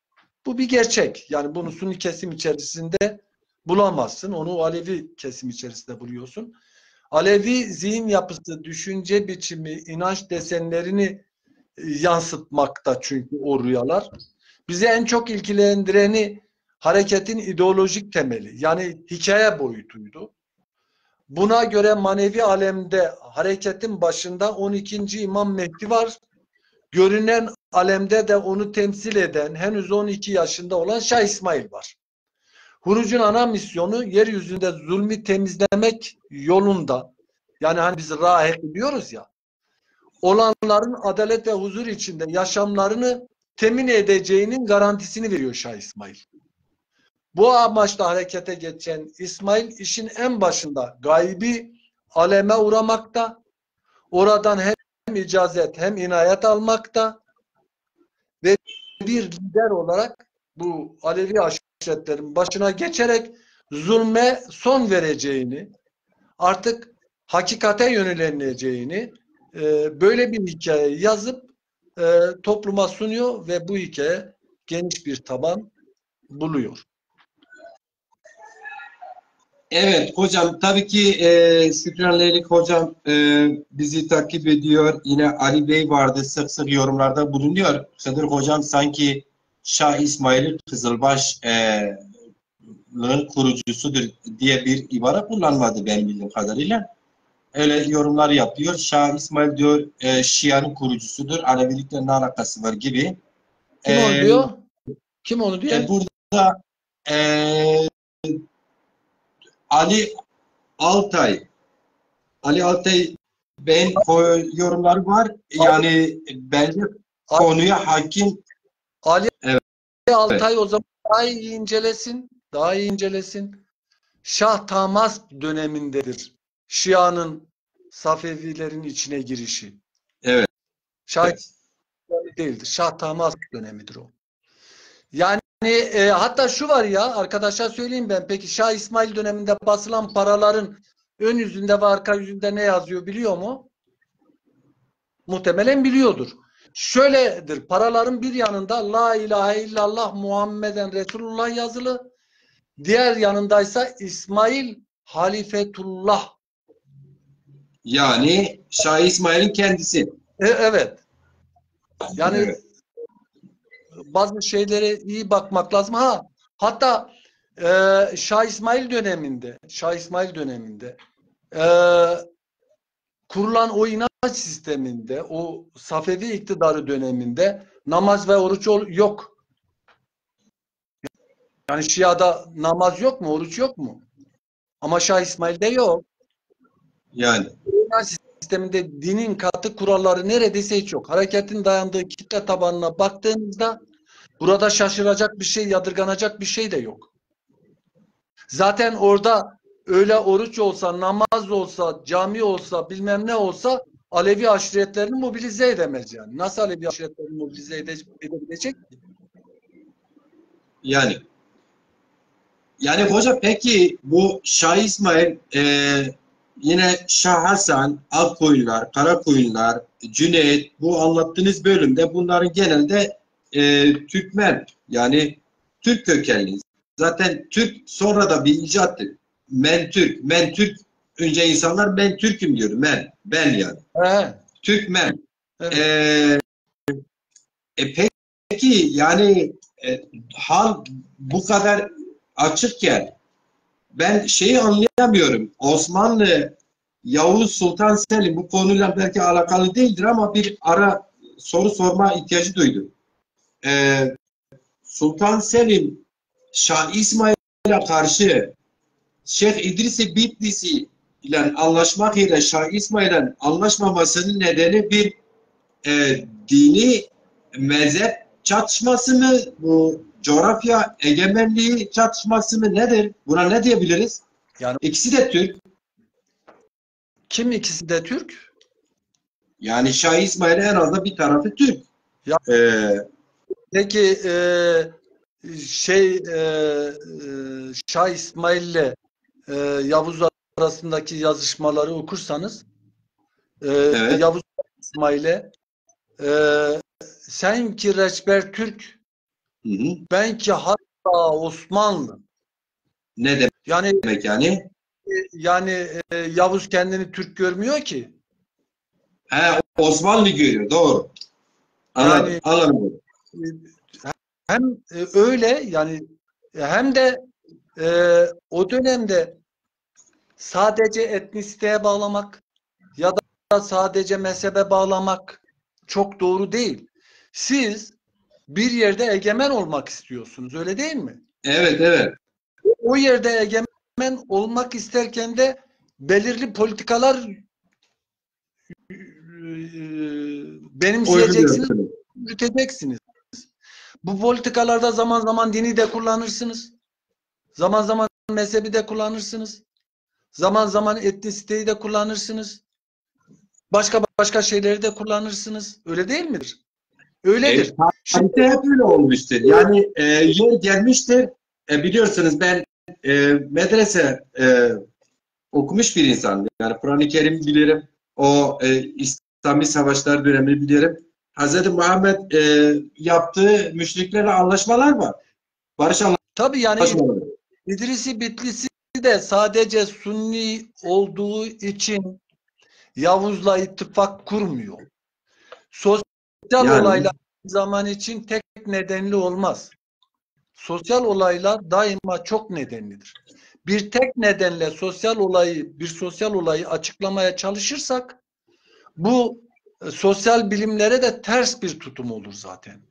Bu bir gerçek. Yani bunu Sunni kesim içerisinde bulamazsın. Onu Alevi kesim içerisinde buluyorsun. Alevi zihin yapısı, düşünce biçimi, inanç desenlerini yansıtmakta çünkü o rüyalar. Bizi en çok ilgilendireni hareketin ideolojik temeli, yani hikaye boyutuydu. Buna göre manevi alemde hareketin başında 12. İmam Mehdi var. Görünen alemde de onu temsil eden henüz 12 yaşında olan Şah İsmail var. Hurucun ana misyonu yeryüzünde zulmü temizlemek yolunda, yani hani biz rahat diyoruz ya, olanların adalet ve huzur içinde yaşamlarını temin edeceğinin garantisini veriyor Şah İsmail. Bu amaçla harekete geçen İsmail işin en başında gaybi aleme uğramakta, oradan hem icazet hem inayet almakta ve bir lider olarak bu Alevi aşiretlerin başına geçerek zulme son vereceğini, artık hakikate yöneleneceğini böyle bir hikaye yazıp topluma sunuyor ve bu hikaye geniş bir taban buluyor. Evet hocam, tabii ki Şükran Leylik hocam bizi takip ediyor. Yine Ali Bey vardı, sık sık yorumlarda bulunuyor. Hıdır hocam sanki Şah İsmail Kızılbaş kurucusudur diye bir ibare kullanmadı benim bildiğim kadarıyla. Öyle yorumlar yapıyor. Şah İsmail diyor Şia'nın kurucusudur. Alevilikle ne alakası var gibi. Kim onu diyor? Kim onu diyor? Burada Ali Altay ben yorumları var. Yani bence konuya hakim. Ali Evet. Altay o zaman daha iyi incelesin. Daha iyi incelesin. Şah Tahmasp dönemindedir Şia'nın Safevilerin içine girişi. Evet. Şah değildir. Şah Tahmasp dönemidir o. Yani hatta şu var ya, arkadaşlar söyleyeyim ben. Peki Şah İsmail döneminde basılan paraların ön yüzünde ve arka yüzünde ne yazıyor biliyor mu? Muhtemelen biliyordur. Şöyledir. Paraların bir yanında La ilahe illallah Muhammeden Resulullah yazılı. Diğer yanındaysa İsmail Halifetullah. Yani Şah İsmail'in kendisi. Evet. Yani Evet. bazı şeylere iyi bakmak lazım. Hatta Şah İsmail döneminde kurulan o inanç sisteminde, o Safevi iktidarı döneminde namaz ve oruç yok. Yani Şia'da namaz yok mu, oruç yok mu? Ama Şah İsmail'de yok. Yani. İnanç sisteminde dinin katı kuralları neredeyse hiç yok. Hareketin dayandığı kitle tabanına baktığınızda burada şaşıracak bir şey, yadırganacak bir şey de yok. Zaten orada öyle oruç olsa, namaz olsa, cami olsa, bilmem ne olsa Alevi aşiretlerini mobilize edemez yani. Nasıl Alevi aşiretlerini mobilize edebilecek? Yani hoca peki bu Şah İsmail yine Şah Hasan, Akkoyunlar, Karakoyunlar, Cüneyt bu anlattığınız bölümde bunların genelde Türkmen yani Türk kökenli. Zaten Türk sonra da bir icattır. Men Türk. Önce insanlar ben Türk'üm diyor. Ben yani. He, Türkmen. evet. Peki yani hal bu kadar açıkken ben şeyi anlayamıyorum. Osmanlı Yavuz Sultan Selim bu konuyla belki alakalı değildir ama bir ara soru sorma ihtiyacı duydum. Sultan Selim Şah İsmail'e karşı Şeyh İdris-i Bitlisi ile anlaşmak ile Şah İsmail'in anlaşmamasının nedeni bir dini mezhep çatışması mı? Bu coğrafya egemenliği çatışması mı? Nedir? Buna ne diyebiliriz? Yani İkisi de Türk. kim ikisi de Türk? Yani Şah İsmail'in en azından bir tarafı Türk. Ya, peki Şah İsmail'le Yavuz arasındaki yazışmaları okursanız Evet. Yavuz İsmail'e sen ki Reçber Türk, Hı hı. ben ki hatta Osmanlı. Ne Yani demek yani? Yavuz kendini Türk görmüyor ki. Osmanlı görüyor. Doğru. Anladım. Yani Anladım. hem öyle yani hem de o dönemde sadece etnisiteye bağlamak ya da sadece mezhebe bağlamak çok doğru değil. Siz bir yerde egemen olmak istiyorsunuz, öyle değil mi? Evet, evet. O yerde egemen olmak isterken de belirli politikalar benimseyeceksiniz, Uyguluyorsunuz. yürüteceksiniz. Bu politikalarda zaman zaman dini de kullanırsınız. Zaman zaman mezhebi de kullanırsınız. Zaman zaman etnisiteyi de kullanırsınız. Başka şeyleri de kullanırsınız. Öyle değil midir? Öyledir. Şimdi Tarihte hep öyle olmuştur. Yani yer gelmiştir. Biliyorsunuz ben medrese okumuş bir insanım. Yani Kur'an-ı Kerim bilirim. O İslami savaşlar dönemini bilirim. Hz. Muhammed yaptığı müşriklerle anlaşmalar var. Barış tabii yani anlaşmaları. İdris-i Bitlisi de sadece Sunni olduğu için Yavuz'la ittifak kurmuyor. Sosyal Yani olaylar zaman için tek nedenli olmaz. Sosyal olaylar daima çok nedenlidir. Bir tek nedenle bir sosyal olayı açıklamaya çalışırsak bu sosyal bilimlere de ters bir tutum olur zaten.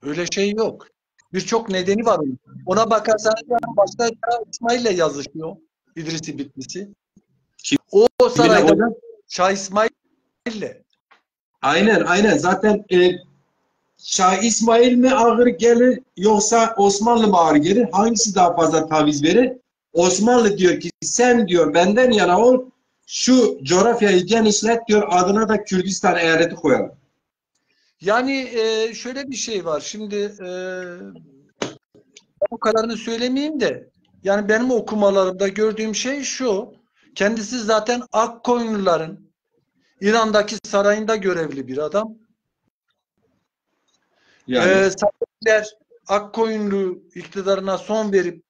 Öyle şey yok. Birçok nedeni var onun. Ona bakarsanız başta İsmail'le yazışıyor İdris-i Bitlisi. O kiminle sarayda hocam? Şah İsmail'le. Aynen. Zaten Şah İsmail mi ağır gelir yoksa Osmanlı mı ağır gelir? Hangisi daha fazla taviz verir? Osmanlı diyor ki sen diyor benden yana ol şu coğrafyayı genişlet diyor adına da Kürdistan eyaleti koyalım. Yani şöyle bir şey var. Şimdi o kadarını söylemeyeyim de yani benim okumalarımda gördüğüm şey şu. Kendisi zaten Akkoyunluların İran'daki sarayında görevli bir adam. Yani Safeviler Akkoyunlu iktidarına son verip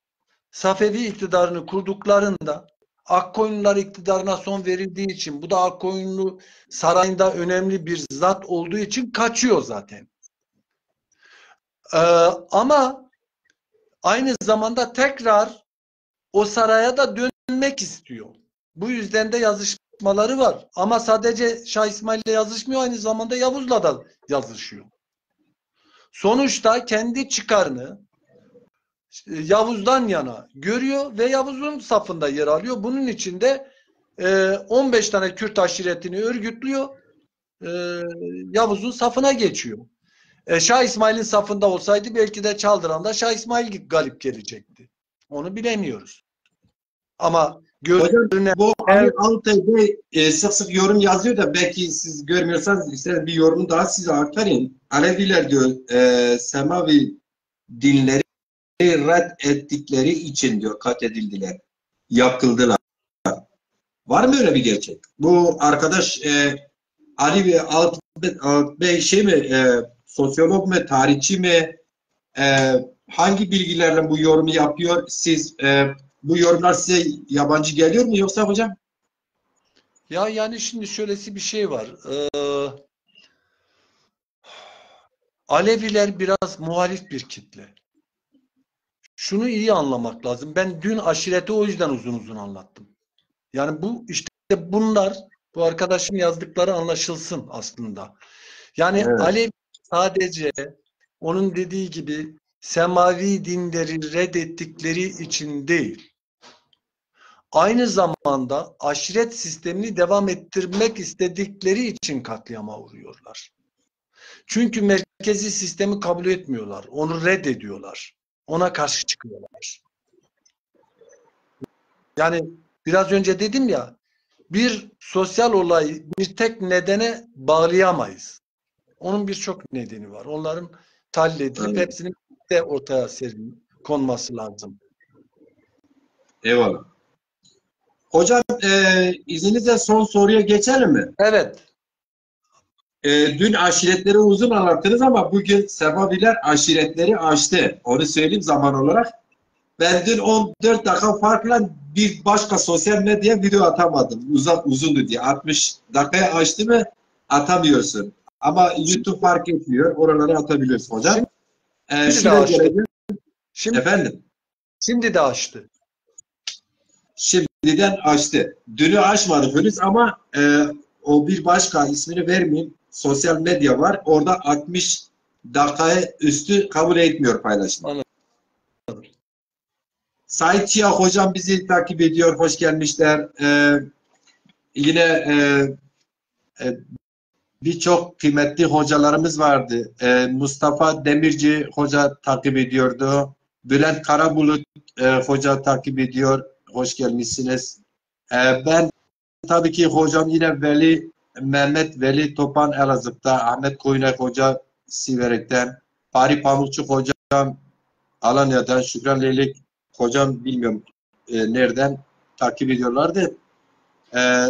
Safevi iktidarını kurduklarında Akkoyunlular iktidarına son verildiği için bu da Akkoyunlu sarayında önemli bir zat olduğu için kaçıyor zaten. Ama aynı zamanda tekrar o saraya da dönmek istiyor. Bu yüzden de yazışmaları var. Ama sadece Şah İsmail'le yazışmıyor, aynı zamanda Yavuz'la da yazışıyor. Sonuçta kendi çıkarını Yavuz'dan yana görüyor ve Yavuz'un safında yer alıyor. Bunun için de 15 tane Kürt aşiretini örgütlüyor. Yavuz'un safına geçiyor. Şah İsmail'in safında olsaydı belki de Çaldıran'da Şah İsmail galip gelecekti. Onu bilemiyoruz. Ama hocam görünen bu Ali Altay Bey sık sık yorum yazıyor da belki siz görmüyorsanız işte bir yorum daha size aktarayım. Aleviler diyor Semavi dinleri red ettikleri için diyor katledildiler, yakıldılar. Var mı öyle bir gerçek? Bu arkadaş Ali Bey şey mi sosyolog mu, tarihçi mi? Hangi bilgilerle bu yorumu yapıyor? Siz bu yorumlar size yabancı geliyor mu yoksa hocam? Ya yani şimdi şöylesi bir şey var. Aleviler biraz muhalif bir kitle. Şunu iyi anlamak lazım. Ben dün aşireti o yüzden uzun uzun anlattım. Yani bu işte bunlar, bu arkadaşın yazdıkları anlaşılsın aslında. Yani Evet. Alevi sadece onun dediği gibi semavi dinleri reddettikleri için değil, aynı zamanda aşiret sistemini devam ettirmek istedikleri için katliama uğruyorlar. Çünkü merkezi sistemi kabul etmiyorlar. Onu reddediyorlar. Ona karşı çıkıyorlar. Yani biraz önce dedim ya, bir sosyal olayı bir tek nedene bağlayamayız. Onun birçok nedeni var. Onların tahlil edilip Evet. hepsinin de ortaya konması lazım. Eyvallah. Hocam izninizle son soruya geçelim mi? Evet. Dün aşiretleri uzun anlattınız ama bugün Sefaviler aşiretleri aştı. Onu söyleyeyim zaman olarak. Ben dün 14 dakika farkla bir başka sosyal medyaya video atamadım. Uzundu diye. 60 dakikaya açtı mı atamıyorsun. Ama YouTube fark etmiyor. Oralara atabiliyorsun hocam. Şimdi de Şuraya açtı. geleceğim. Şimdi, Efendim. şimdi de açtı. Şimdiden açtı. Dünü açmadı henüz ama o bir başka ismini vermeyeyim. Sosyal medya var. Orada 60 dakikaya üstü kabul etmiyor paylaşımı. Anladım. Sait Çiğak hocam bizi takip ediyor. Hoş gelmişler. Yine birçok kıymetli hocalarımız vardı. Mustafa Demirci hoca takip ediyordu. Bülent Karabulut hoca takip ediyor. Hoş gelmişsiniz. Ben tabii ki hocam yine Mehmet Veli Topan Elazığ'da, Ahmet Koyuner hoca Siverek'ten, Fahri Pamukçuk hocam Alanya'dan, Şükran Leylik hocam bilmiyorum nereden takip ediyorlardı.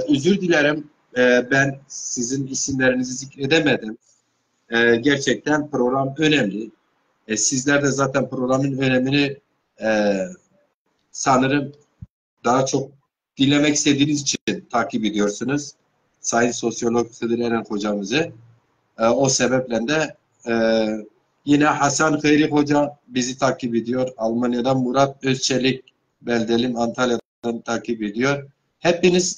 Özür dilerim ben sizin isimlerinizi zikredemedim. Gerçekten program önemli. Sizler de zaten programın önemini sanırım daha çok dinlemek istediğiniz için takip ediyorsunuz. Sayın Sosyolog Sıdır Eren hocamızı. O sebeple de yine Hasan Hayri Hoca bizi takip ediyor. Almanya'dan Murat Özçelik Beldelim Antalya'dan takip ediyor. Hepiniz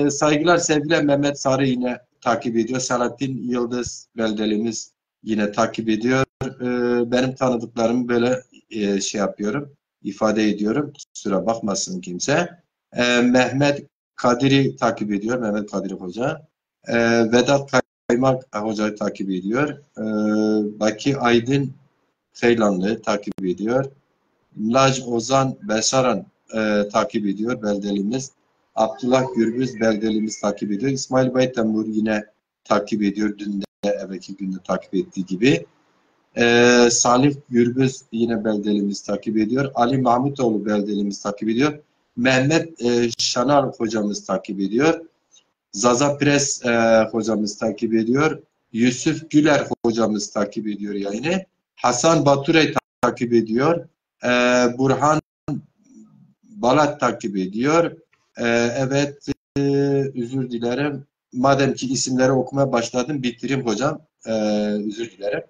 saygılar sevgiler. Mehmet Sarı yine takip ediyor. Selahattin Yıldız Beldelimiz yine takip ediyor. Benim tanıdıklarımı böyle şey yapıyorum, ifade ediyorum. Kusura bakmasın kimse. Mehmet Kadir'i takip ediyor. Mehmet Kadir Hoca. Vedat Kaymak hocayı takip ediyor. Baki Aydın Ceylanlı takip ediyor. Laj Ozan Beşaran takip ediyor beldelimiz. Abdullah Gürbüz beldelimiz takip ediyor. İsmail Baytemur yine takip ediyor. Dün de evvelki günde takip ettiği gibi. Salih Gürbüz yine beldelimiz takip ediyor. Ali Mahmutoğlu beldelimiz takip ediyor. Mehmet Şanar hocamız takip ediyor. Zaza Pres hocamız takip ediyor. Yusuf Güler hocamız takip ediyor yayını. Hasan Baturey takip ediyor. Burhan Balat takip ediyor. Evet, özür dilerim. Madem ki isimleri okumaya başladım, bitireyim hocam. Özür dilerim.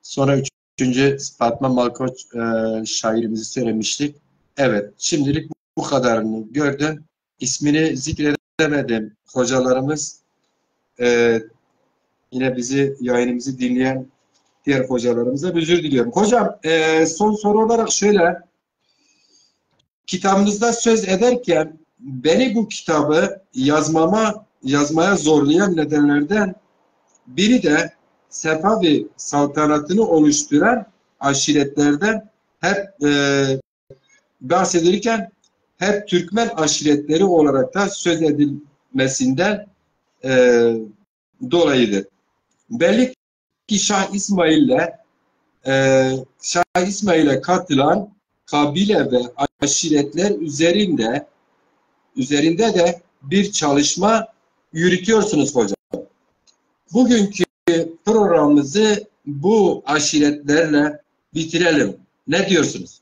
Sonra üçüncü Fatma Malkoç şairimizi söylemiştik. Evet, şimdilik bu kadarını gördüm. İsmini zikredemedim. Hocalarımız yine yayınımızı dinleyen diğer hocalarımıza özür diliyorum. Hocam son soru olarak şöyle, kitabınızda söz ederken beni bu kitabı yazmaya zorlayan nedenlerden biri de Sefavi saltanatını oluşturan aşiretlerden hep bahsedilirken hep Türkmen aşiretleri olarak da söz edilmesinden dolayıdır. Belli ki Şah İsmail'e katılan kabile ve aşiretler üzerinde de bir çalışma yürütüyorsunuz hocam. Bugünkü programımızı bu aşiretlerle bitirelim. Ne diyorsunuz?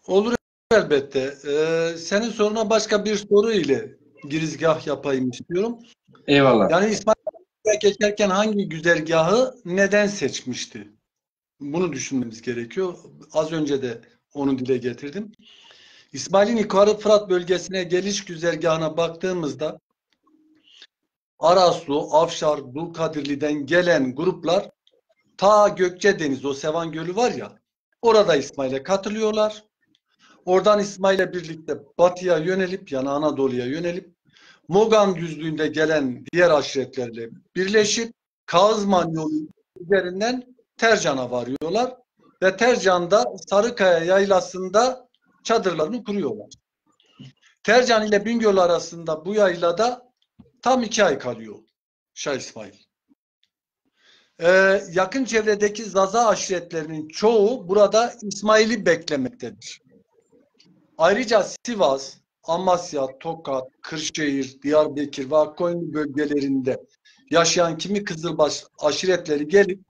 Olur elbette. Senin soruna başka bir soru ile girizgah yapayım istiyorum. Eyvallah. Yani İsmail'e geçerken hangi güzergahı neden seçmişti? Bunu düşünmemiz gerekiyor. Az önce de onu dile getirdim. İsmail'in yukarı Fırat bölgesine geliş güzergahına baktığımızda Araslu, Afşar, Dulkadirli'den gelen gruplar ta Gökçedeniz, o Sevan Gölü var ya, orada İsmail'e katılıyorlar. Oradan İsmail'le birlikte batıya yönelip, yani Anadolu'ya yönelip Mogan düzlüğünde gelen diğer aşiretlerle birleşip Kağızman yolu üzerinden Tercan'a varıyorlar ve Tercan'da Sarıkaya yaylasında çadırlarını kuruyorlar. Tercan ile Bingöl arasında bu yaylada tam 2 ay kalıyor Şah İsmail. Yakın çevredeki Zaza aşiretlerinin çoğu burada İsmail'i beklemektedir. Ayrıca Sivas, Amasya, Tokat, Kırşehir, Diyarbakır ve Akkoyunlu bölgelerinde yaşayan kimi Kızılbaş aşiretleri gelip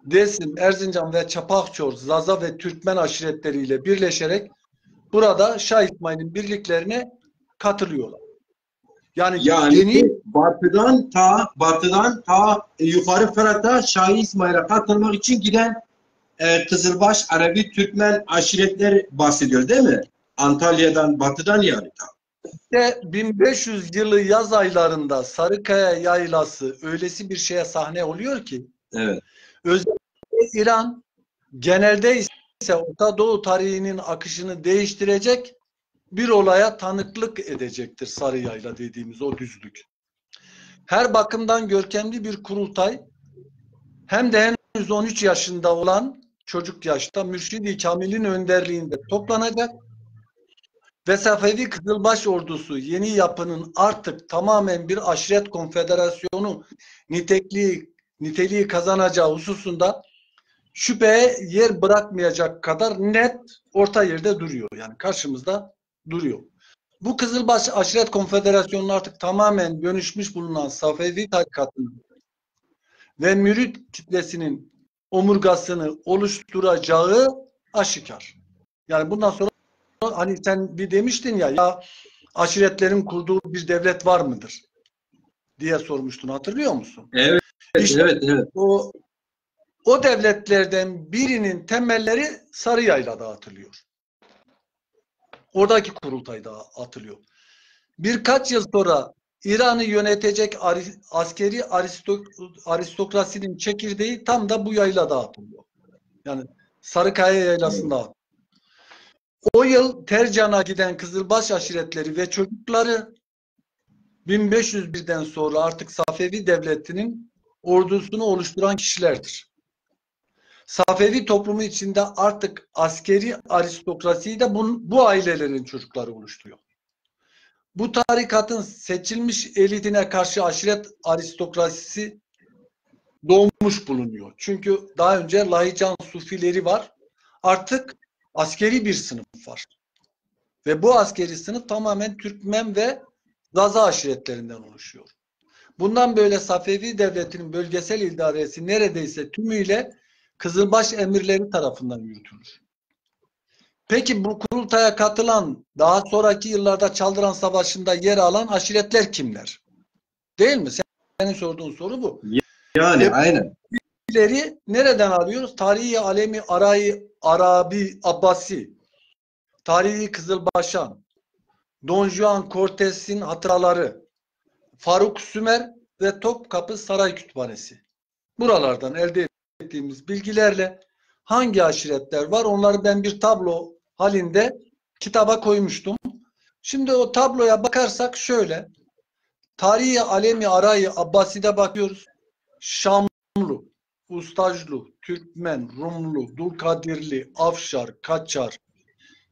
Dersim, Erzincan ve Çapakçor, Zaza ve Türkmen aşiretleriyle birleşerek burada Şah İsmail'in birliklerine katılıyorlar. Yani batıdan ta yukarı Fırat'a Şah İsmail'e katılmak için giden Kızılbaş Alevi Türkmen aşiretler bahsediyor değil mi? Antalya'dan, batıdan yani. İşte 1500 yılı yaz aylarında Sarıkaya Yaylası öylesi bir şeye sahne oluyor ki, evet. Özellikle İran genelde ise Orta Doğu tarihinin akışını değiştirecek bir olaya tanıklık edecektir Sarı Yayla dediğimiz o düzlük. Her bakımdan görkemli bir kurultay, hem de henüz 13 yaşında olan çocuk yaşta Mürşid-i Kamil'in önderliğinde toplanacak ve Safevi Kızılbaş ordusu yeni yapının artık tamamen bir aşiret konfederasyonu niteliği kazanacağı hususunda şüpheye yer bırakmayacak kadar net orta yerde duruyor. Yani karşımızda duruyor. Bu Kızılbaş Aşiret Konfederasyonu'nun artık tamamen dönüşmüş bulunan Safevi tarikatının ve mürit kitlesinin omurgasını oluşturacağı aşikar. Yani bundan sonra hani sen bir demiştin ya aşiretlerin kurduğu bir devlet var mıdır diye sormuştun, hatırlıyor musun? Evet, İşte evet. O devletlerden birinin temelleri Sarıyayla'da atılıyor. Oradaki kurultayda atılıyor. Birkaç yıl sonra İran'ı yönetecek askeri aristokrasinin çekirdeği tam da bu yaylada atılıyor. Yani Sarıkaya Yaylası'nda atılıyor. O yıl Tercan'a giden Kızılbaş aşiretleri ve çocukları 1501'den sonra artık Safevi Devleti'nin ordusunu oluşturan kişilerdir. Safevi toplumu içinde artık askeri aristokrasiyi de bu ailelerin çocukları oluşturuyor. Bu tarikatın seçilmiş elitine karşı aşiret aristokrasisi doğmuş bulunuyor. Çünkü daha önce Lahican Sufileri var. Artık askeri bir sınıf var. Ve bu askeri sınıf tamamen Türkmen ve Zaza aşiretlerinden oluşuyor. Bundan böyle Safevi Devleti'nin bölgesel idaresi neredeyse tümüyle Kızılbaş emirleri tarafından yürütülür. Peki bu kurultaya katılan, daha sonraki yıllarda Çaldıran Savaşı'nda yer alan aşiretler kimler? Değil mi? Senin sorduğun soru bu. Yani aynen. Bilgileri nereden alıyoruz? Tarihi Alemi Arabi Abbasi, Tarihi Kızılbaşan, Don Juan Cortes'in hatıraları, Faruk Sümer ve Topkapı Saray Kütüphanesi. Buralardan elde ettiğimiz bilgilerle hangi aşiretler var, onları ben bir tablo halinde kitaba koymuştum. Şimdi o tabloya bakarsak şöyle: Tarihi Alemi Arayı Abbasi'de bakıyoruz. Şamlu, Ustaclu, Türkmen, Rumlu, Dulkadirli, Afşar, Kaçar,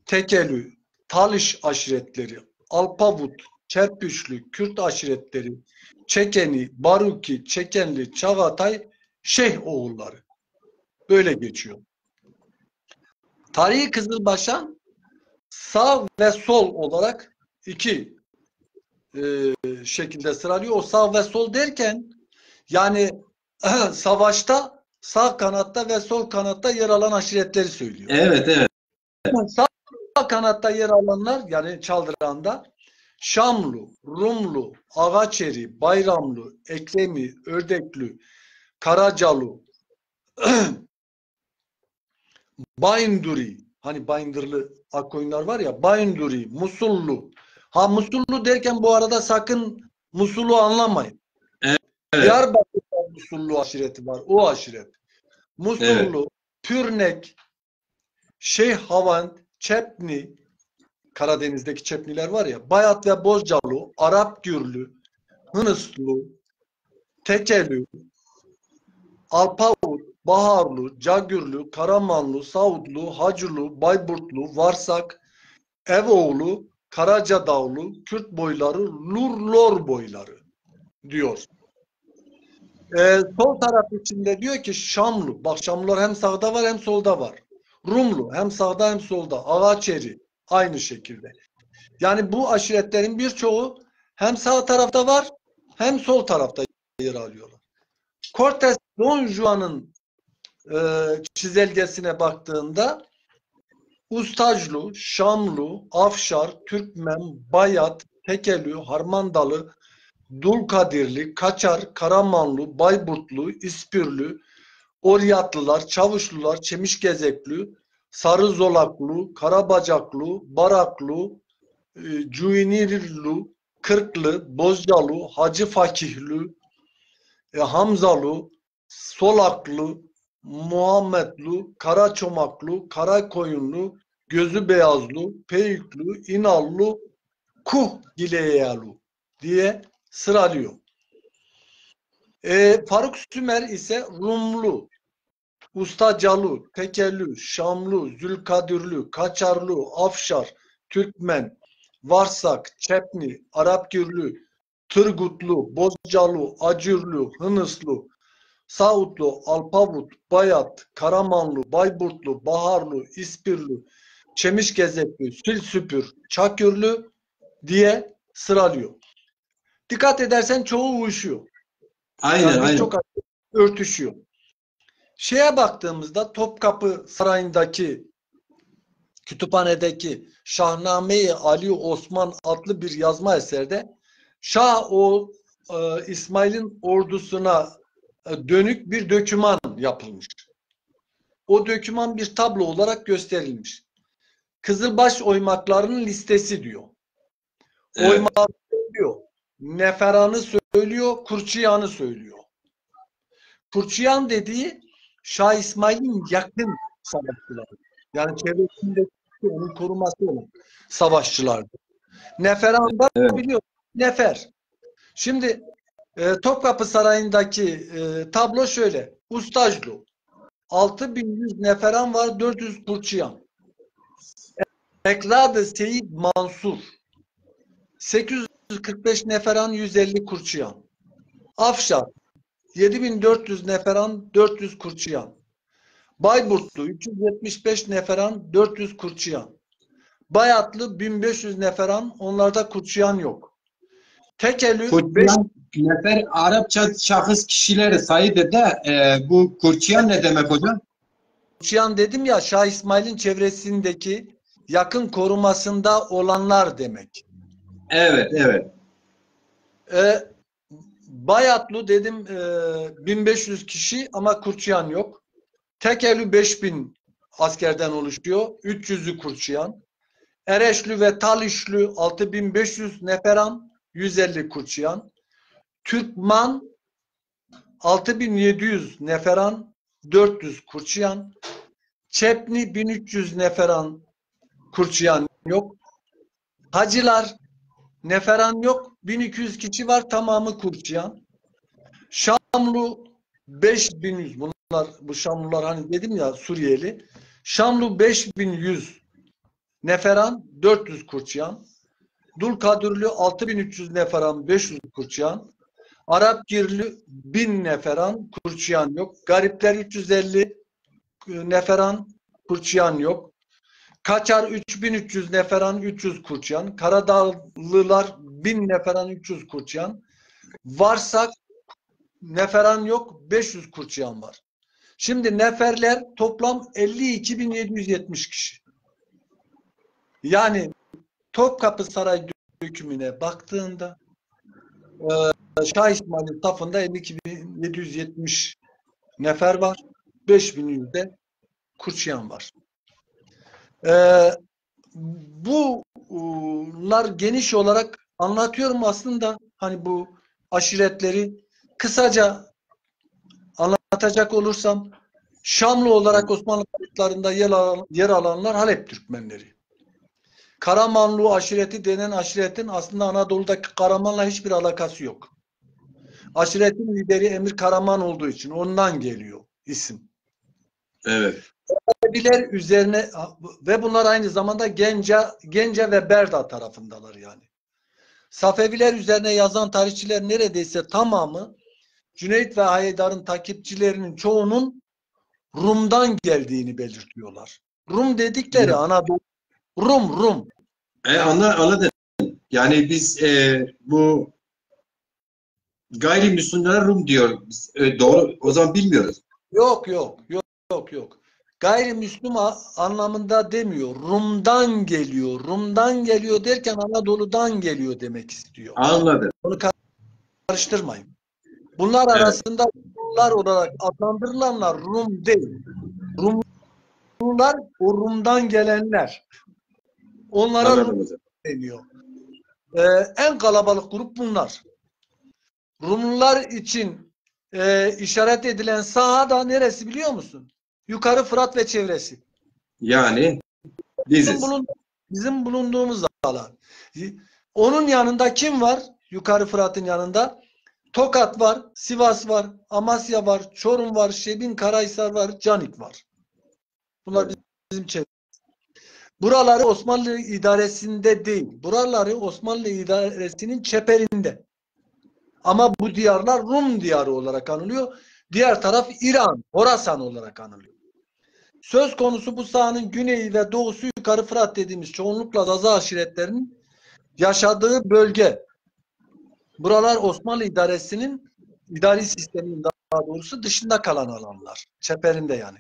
Tekelü, Talış aşiretleri, Alpavut, Çerpüşlü, Kürt aşiretleri, Çekeni, Baruki, Çekenli, Çağatay, Şeyh oğulları. Böyle geçiyor. Tarihi Kızılbaşan sağ ve sol olarak iki şekilde sıralıyor. O sağ ve sol derken yani savaşta sağ kanatta ve sol kanatta yer alan aşiretleri söylüyor. Evet, evet. Sağ kanatta yer alanlar yani Çaldıran'da Şamlu, Rumlu, Ağaçeri, Bayramlı, Ekremi, Ördekli, Karacalı, Bayınduri, hani Bayındırlı Akkoyunlar var ya, Bayınduri, Musullu. Ha Musullu derken bu arada sakın Musullu anlamayın. Evet. Diyarbakır'da Musullu aşireti var. O aşiret. Musullu, Evet. Pürnek, Şeyh Havand, Çepni, Karadeniz'deki Çepniler var ya, Bayat ve Bozcalı, Arap Gürlü, Hınıslı, Tekelü, Alpavut, Baharlı, Cagürlü, Karamanlı, Saudlu, Hacılı, Bayburtlu, Varsak, Evoğlu, Karacadağlı, Kürt boyları, Lurlor boyları diyor. Sol taraf içinde diyor ki Şamlı. Bak Şamlılar hem sağda var hem solda var. Rumlu hem sağda hem solda. Ağaçeri aynı şekilde. Yani bu aşiretlerin birçoğu hem sağ tarafta var hem sol tarafta yer alıyorlar. Cortes Don Juan'ın çizelgesine baktığında Ustaclu, Şamlu, Afşar, Türkmen, Bayat, Tekelü, Harmandalı, Dulkadirli, Kaçar, Karamanlı, Bayburtlu, İspirli, Oryatlılar, Çavuşlular, Çemişgezekli, Sarızolaklı, Karabacaklı, Baraklı, Cuinirli, Kırklı, Bozcalı, Hacı Fakihli, Hamzalı, Solaklı, Muhammedlu, Karaçomaklı, Karakoyunlu, Gözü Beyazlı, Peyüklü, İnallı, Kuh Gileyalı diye sıralıyor. Faruk Sümer ise Rumlu, Ustacalı, Tekelü, Şamlı, Zülkadirlü, Kaçarlı, Afşar, Türkmen, Varsak, Çepni, Arapgürlü, Tırgutlu, Bozcalı, Acürlü, Hınıslı, Sautlu, Alpavut, Bayat, Karamanlı, Bayburtlu, Baharlı, İspirli, Çemişgezekli, Silsüpür, Çakürlü diye sıralıyor. Dikkat edersen çoğu uyuşuyor. Aynen, Yani aynen. birçok örtüşüyor. Şeye baktığımızda Topkapı Sarayı'ndaki kütüphanedeki Şahname-i Ali Osman adlı bir yazma eserde Şah o İsmail'in ordusuna dönük bir döküman yapılmış. O döküman bir tablo olarak gösterilmiş. Kızılbaş oymaklarının listesi diyor. Evet. Oymak söylüyor. Neferan'ı söylüyor, Kurçiyan'ı söylüyor. Kurçiyan dediği Şah İsmail'in yakın savaşçıları. Yani çevresinde onun koruması olan savaşçılardı. Neferan'da Evet. biliyor. Nefer. Şimdi Topkapı Sarayı'ndaki tablo şöyle. Ustaclu. 6100 neferan var, 400 Kurçiyan. Eklad-ı Seyid Mansur. 845 neferan, 150 Kurçiyan. Afşar. 7400 neferan, 400 Kurçiyan. Bayburtlu 375 neferan, 400 Kurçiyan. Bayatlı 1500 neferan, onlarda Kurçiyan yok. Tekelü 5 Kurçiyan, nefer Arapça şahıs kişileri sayıdır da bu Kurçiyan ne demek hocam? Kurçiyan dedim ya, Şah İsmail'in çevresindeki yakın korumasında olanlar demek. Evet, evet. Bayatlı dedim 1500 kişi ama Kurçiyan yok. Tekelü 5000 askerden oluşuyor. 300'ü Kurçiyan. Ereşlü ve Talişlü 6500 neferan, 150 Kurçiyan. Türkman 6700 neferan, 400 Kurçiyan. Çepni 1300 neferan, Kurçiyan yok. Hacılar neferan yok. 1200 kişi var, tamamı Kurçiyan. Şamlı 5100. Bunlar, bu Şamlılar hani dedim ya Suriyeli. Şamlı 5100 Neferan 400 Kurçiyan, Dulkadürlü 6300 Neferan 500 Kurçiyan, Arapgirli 1000 Neferan Kurçiyan yok. Garipler 350 Neferan Kurçiyan yok. Kaçar 3300 Neferan 300 Kurçiyan. Karadağlılar 1000 Neferan 300 Kurçiyan. Varsak Neferan yok 500 Kurçiyan var. Şimdi neferler toplam 52.770 kişi. Yani Topkapı Saray dökümüne baktığında Şah İsmail'in safında 52.770 nefer var. 5.100'de Kurçiyan var. Bunlar geniş olarak anlatıyorum aslında. Hani bu aşiretleri kısaca anlatacak olursam, Şamlı olarak Osmanlı kayıtlarında yer alanlar Halep Türkmenleri. Karamanlı aşireti denen aşiretin aslında Anadolu'daki Karaman'la hiçbir alakası yok. Aşiretin lideri Emir Karaman olduğu için ondan geliyor isim. Evet. Safeviler üzerine ve bunlar aynı zamanda Gence ve Berda tarafındalar yani. Safeviler üzerine yazan tarihçiler neredeyse tamamı Cüneyt ve Haydar'ın takipçilerinin çoğunun Rum'dan geldiğini belirtiyorlar. Rum dedikleri Anadolu. Rum. Anladım. Yani biz bu gayrimüslimlere Rum diyor. Doğru. O zaman bilmiyoruz. Yok. Gayrimüslim anlamında demiyor. Rum'dan geliyor. Rum'dan geliyor derken Anadolu'dan geliyor demek istiyor. Anladım. Onu karıştırmayın. Bunlar arasında Rumlar olarak adlandırılanlar Rum değil. Rumlar o Rum'dan gelenler. Onlara Rum deniyor. En kalabalık grup bunlar. Rumlular için işaret edilen saha da neresi biliyor musun? Yukarı Fırat ve çevresi. Yani biziz. Bizim bulunduğumuz alan. Onun yanında kim var? Yukarı Fırat'ın yanında. Tokat var, Sivas var, Amasya var, Çorum var, Şebin, Karahisar var, Canik var. Bunlar bizim çevremiz. Buraları Osmanlı idaresinde değil. Buraları Osmanlı idaresinin çeperinde. Ama bu diyarlar Rum diyarı olarak anılıyor. Diğer taraf İran, Horasan olarak anılıyor. Söz konusu bu sahanın güneyi ve doğusu Yukarı Fırat dediğimiz çoğunlukla Zaza aşiretlerinin yaşadığı bölge. Buralar Osmanlı idaresinin idari sisteminin daha doğrusu dışında kalan alanlar. Çeperinde yani.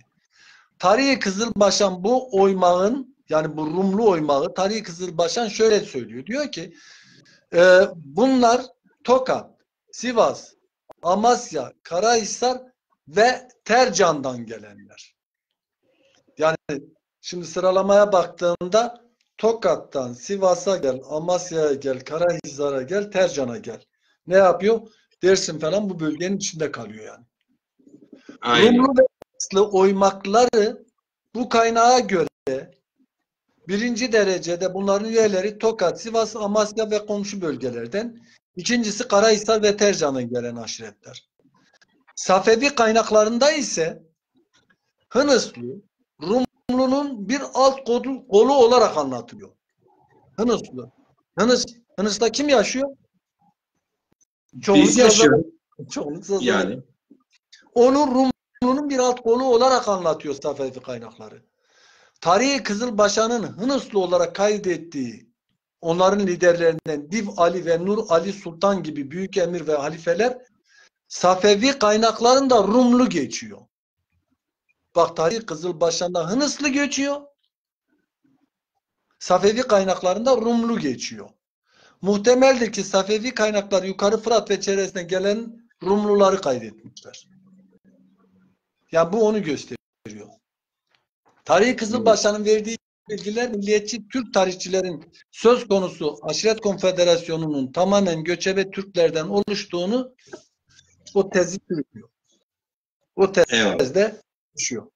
Tarihi Kızılbaşan bu oymağın yani bu Rumlu oymağı Tarihi Kızılbaşan şöyle söylüyor. Diyor ki bunlar Tokat, Sivas, Amasya, Karahisar ve Tercan'dan gelenler. Yani şimdi sıralamaya baktığında Tokat'tan Sivas'a gel, Amasya'ya gel, Karahisar'a gel, Tercan'a gel. Ne yapıyor? Dersim falan bu bölgenin içinde kalıyor yani. Aynen. Rumlu ve Aslı oymakları bu kaynağa göre birinci derecede bunların üyeleri Tokat, Sivas, Amasya ve komşu bölgelerden. İkincisi Karahisar ve Tercan'dan gelen aşiretler. Safevi kaynaklarında ise Hınıslı, Rumlu'nun bir alt kolu olarak anlatılıyor. Hınıslı. Hınıs'ta kim yaşıyor? Biz yaşıyoruz. Çoğunluk Zaza. Yani. Onu Rumlu'nun bir alt kolu olarak anlatıyor Safevi kaynakları. Tarihi Kızılbaşan'ın Hınıslı olarak kaydettiği onların liderlerinden Div Ali ve Nur Ali Sultan gibi büyük emir ve halifeler Safevi kaynaklarında Rumlu geçiyor. Bak Tarihi Kızılbaşan'da Hınıslı geçiyor. Safevi kaynaklarında Rumlu geçiyor. Muhtemeldir ki Safevi kaynaklar Yukarı Fırat ve çevresine gelen Rumluları kaydetmişler. Yani bu onu gösteriyor. Tarihi Kızılbaşan'ın verdiği bilgiler milliyetçi Türk tarihçilerin söz konusu Aşiret Konfederasyonu'nun tamamen göçebe Türklerden oluştuğunu o tezi sürüyor. O tezde düşüyor.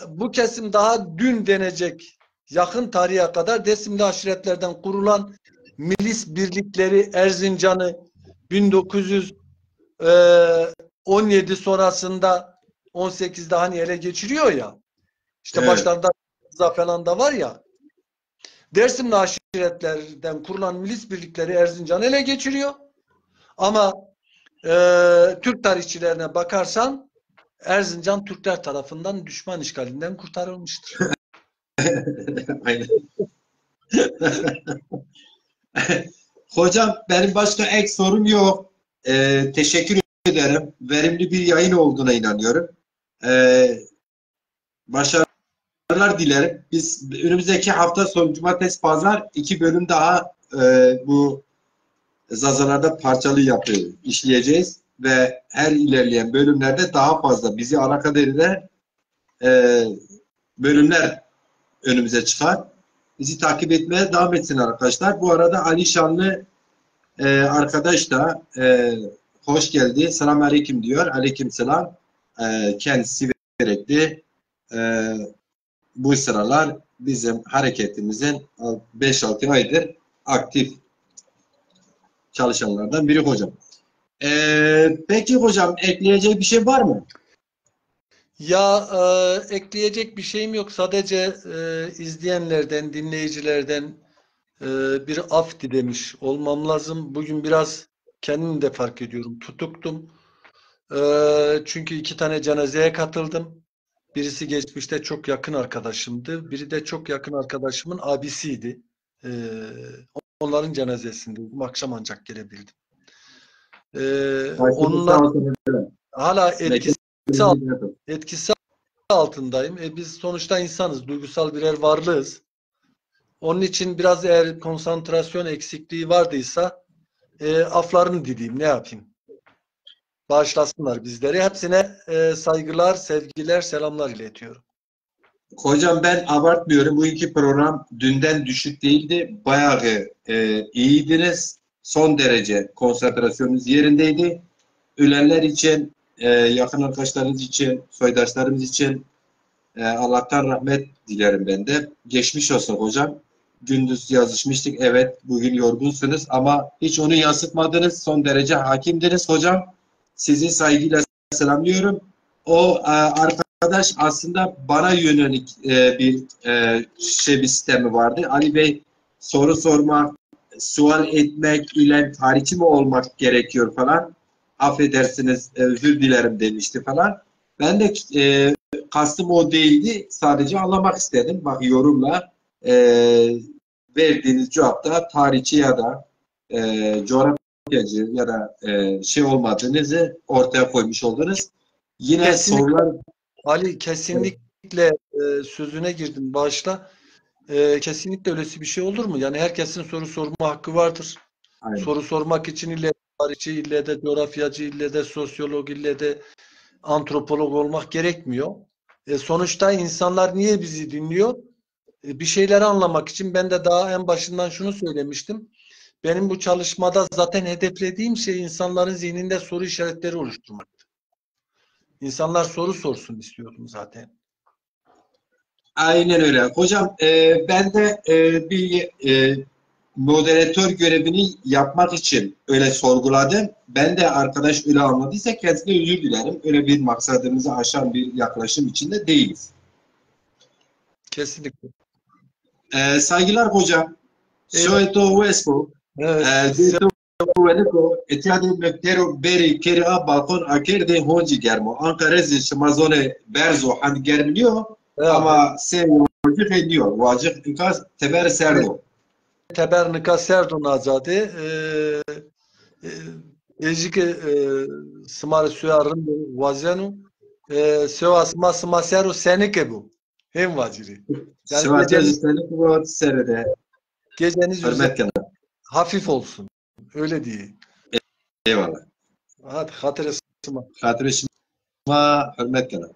Bu kesim daha dün denecek yakın tarihe kadar Desimli aşiretlerden kurulan milis birlikleri Erzincan'ı 1917 sonrasında 18'de hani ele geçiriyor ya işte başlarında falan da var ya Dersimli aşiretlerden kurulan milis birlikleri Erzincan'ı ele geçiriyor. Ama Türk tarihçilerine bakarsan Erzincan Türkler tarafından düşman işgalinden kurtarılmıştır. Aynen. Hocam benim başka ek sorum yok. Teşekkür ederim. Verimli bir yayın olduğuna inanıyorum. Başarılar dilerim. Biz önümüzdeki hafta sonu cumartesi pazar 2 bölüm daha bu zazalarda parçalı yapı işleyeceğiz ve her ilerleyen bölümlerde daha fazla bizi alakadar eden bölümler önümüze çıkar. Bizi takip etmeye devam etsin arkadaşlar. Bu arada Ali Şanlı arkadaş da hoş geldi. Selamun aleyküm diyor. Aleyküm selam. Kendisi verekli. Bu sıralar bizim hareketimizin 5-6 aydır aktif çalışanlardan biri hocam. Peki hocam ekleyecek bir şey var mı? Ya ekleyecek bir şeyim yok. Sadece izleyenlerden, dinleyicilerden bir af dilemiş olmam lazım. Bugün biraz kendimi de fark ediyorum. Tutuktum. Çünkü 2 tane cenazeye katıldım. Birisi geçmişte çok yakın arkadaşımdı. Biri de çok yakın arkadaşımın abisiydi. Onların cenazesindeydim. Akşam ancak gelebildim. Onunla hala etkisi altındayım. Biz sonuçta insanız. Duygusal birer varlığız. Onun için biraz eğer konsantrasyon eksikliği vardıysa aflarını dileyim. Ne yapayım? Bağışlasınlar bizleri. Hepsine saygılar, sevgiler, selamlar iletiyorum. Hocam ben abartmıyorum. Bu iki program dünden düşük değildi. Bayağı iyiydiniz. Son derece konsantrasyonunuz yerindeydi. Ölenler için, yakın arkadaşlarınız için, soydaşlarımız için Allah'tan rahmet dilerim ben de. Geçmiş olsun hocam. Gündüz yazışmıştık. Evet bugün yorgunsunuz ama hiç onu yansıtmadınız. Son derece hakimdiniz hocam. Sizi saygıyla selamlıyorum. O arkadaş aslında bana yönelik bir bir sistemi vardı. Ali Bey soru sormak, sual etmek ile tarihçi mi olmak gerekiyor falan. Affedersiniz, özür dilerim demişti falan. Ben de kastım o değildi. Sadece anlamak istedim. Bak yorumla verdiğiniz cevapta tarihçi ya da coğrafyacı ya da olmadığınızı ortaya koymuş oldunuz. Yine Kesinlikle. sorular... Ali kesinlikle sözüne girdim başta. Kesinlikle öylesi bir şey olur mu? Yani herkesin soru sorma hakkı vardır. Aynen. Soru sormak için ille tarihçi, ille de coğrafyacı, ille de sosyolog, ille de antropolog olmak gerekmiyor. Sonuçta insanlar niye bizi dinliyor? Bir şeyleri anlamak için. Ben de daha en başından şunu söylemiştim. Benim bu çalışmada zaten hedeflediğim şey insanların zihninde soru işaretleri oluşturmaktı. İnsanlar soru sorsun istiyordum zaten. Aynen öyle. Hocam ben de bir moderatör görevini yapmak için öyle sorguladım. Ben de arkadaş öyle anladıysa kendisine özür dilerim. Öyle bir maksadımızı aşan bir yaklaşım içinde değiliz. Kesinlikle. Saygılar hocam. Soy to Wespo. Etiade mektero beri keri a balkon akerde honci germo. Ankara zişmazone berzo han germliyor. Ama sen vacih ediyor. Vacih inkaz teber serdo. Teber nikah serdo nazade. Ejike smar suyarın vazenu. Seva sma seru senike bu. Hem vaciri. Yani geceniz üzerinde hafif olsun. Öyle değil. Eyvallah. Hadi hatırı sıma. Hatırı sıma hürmet kana.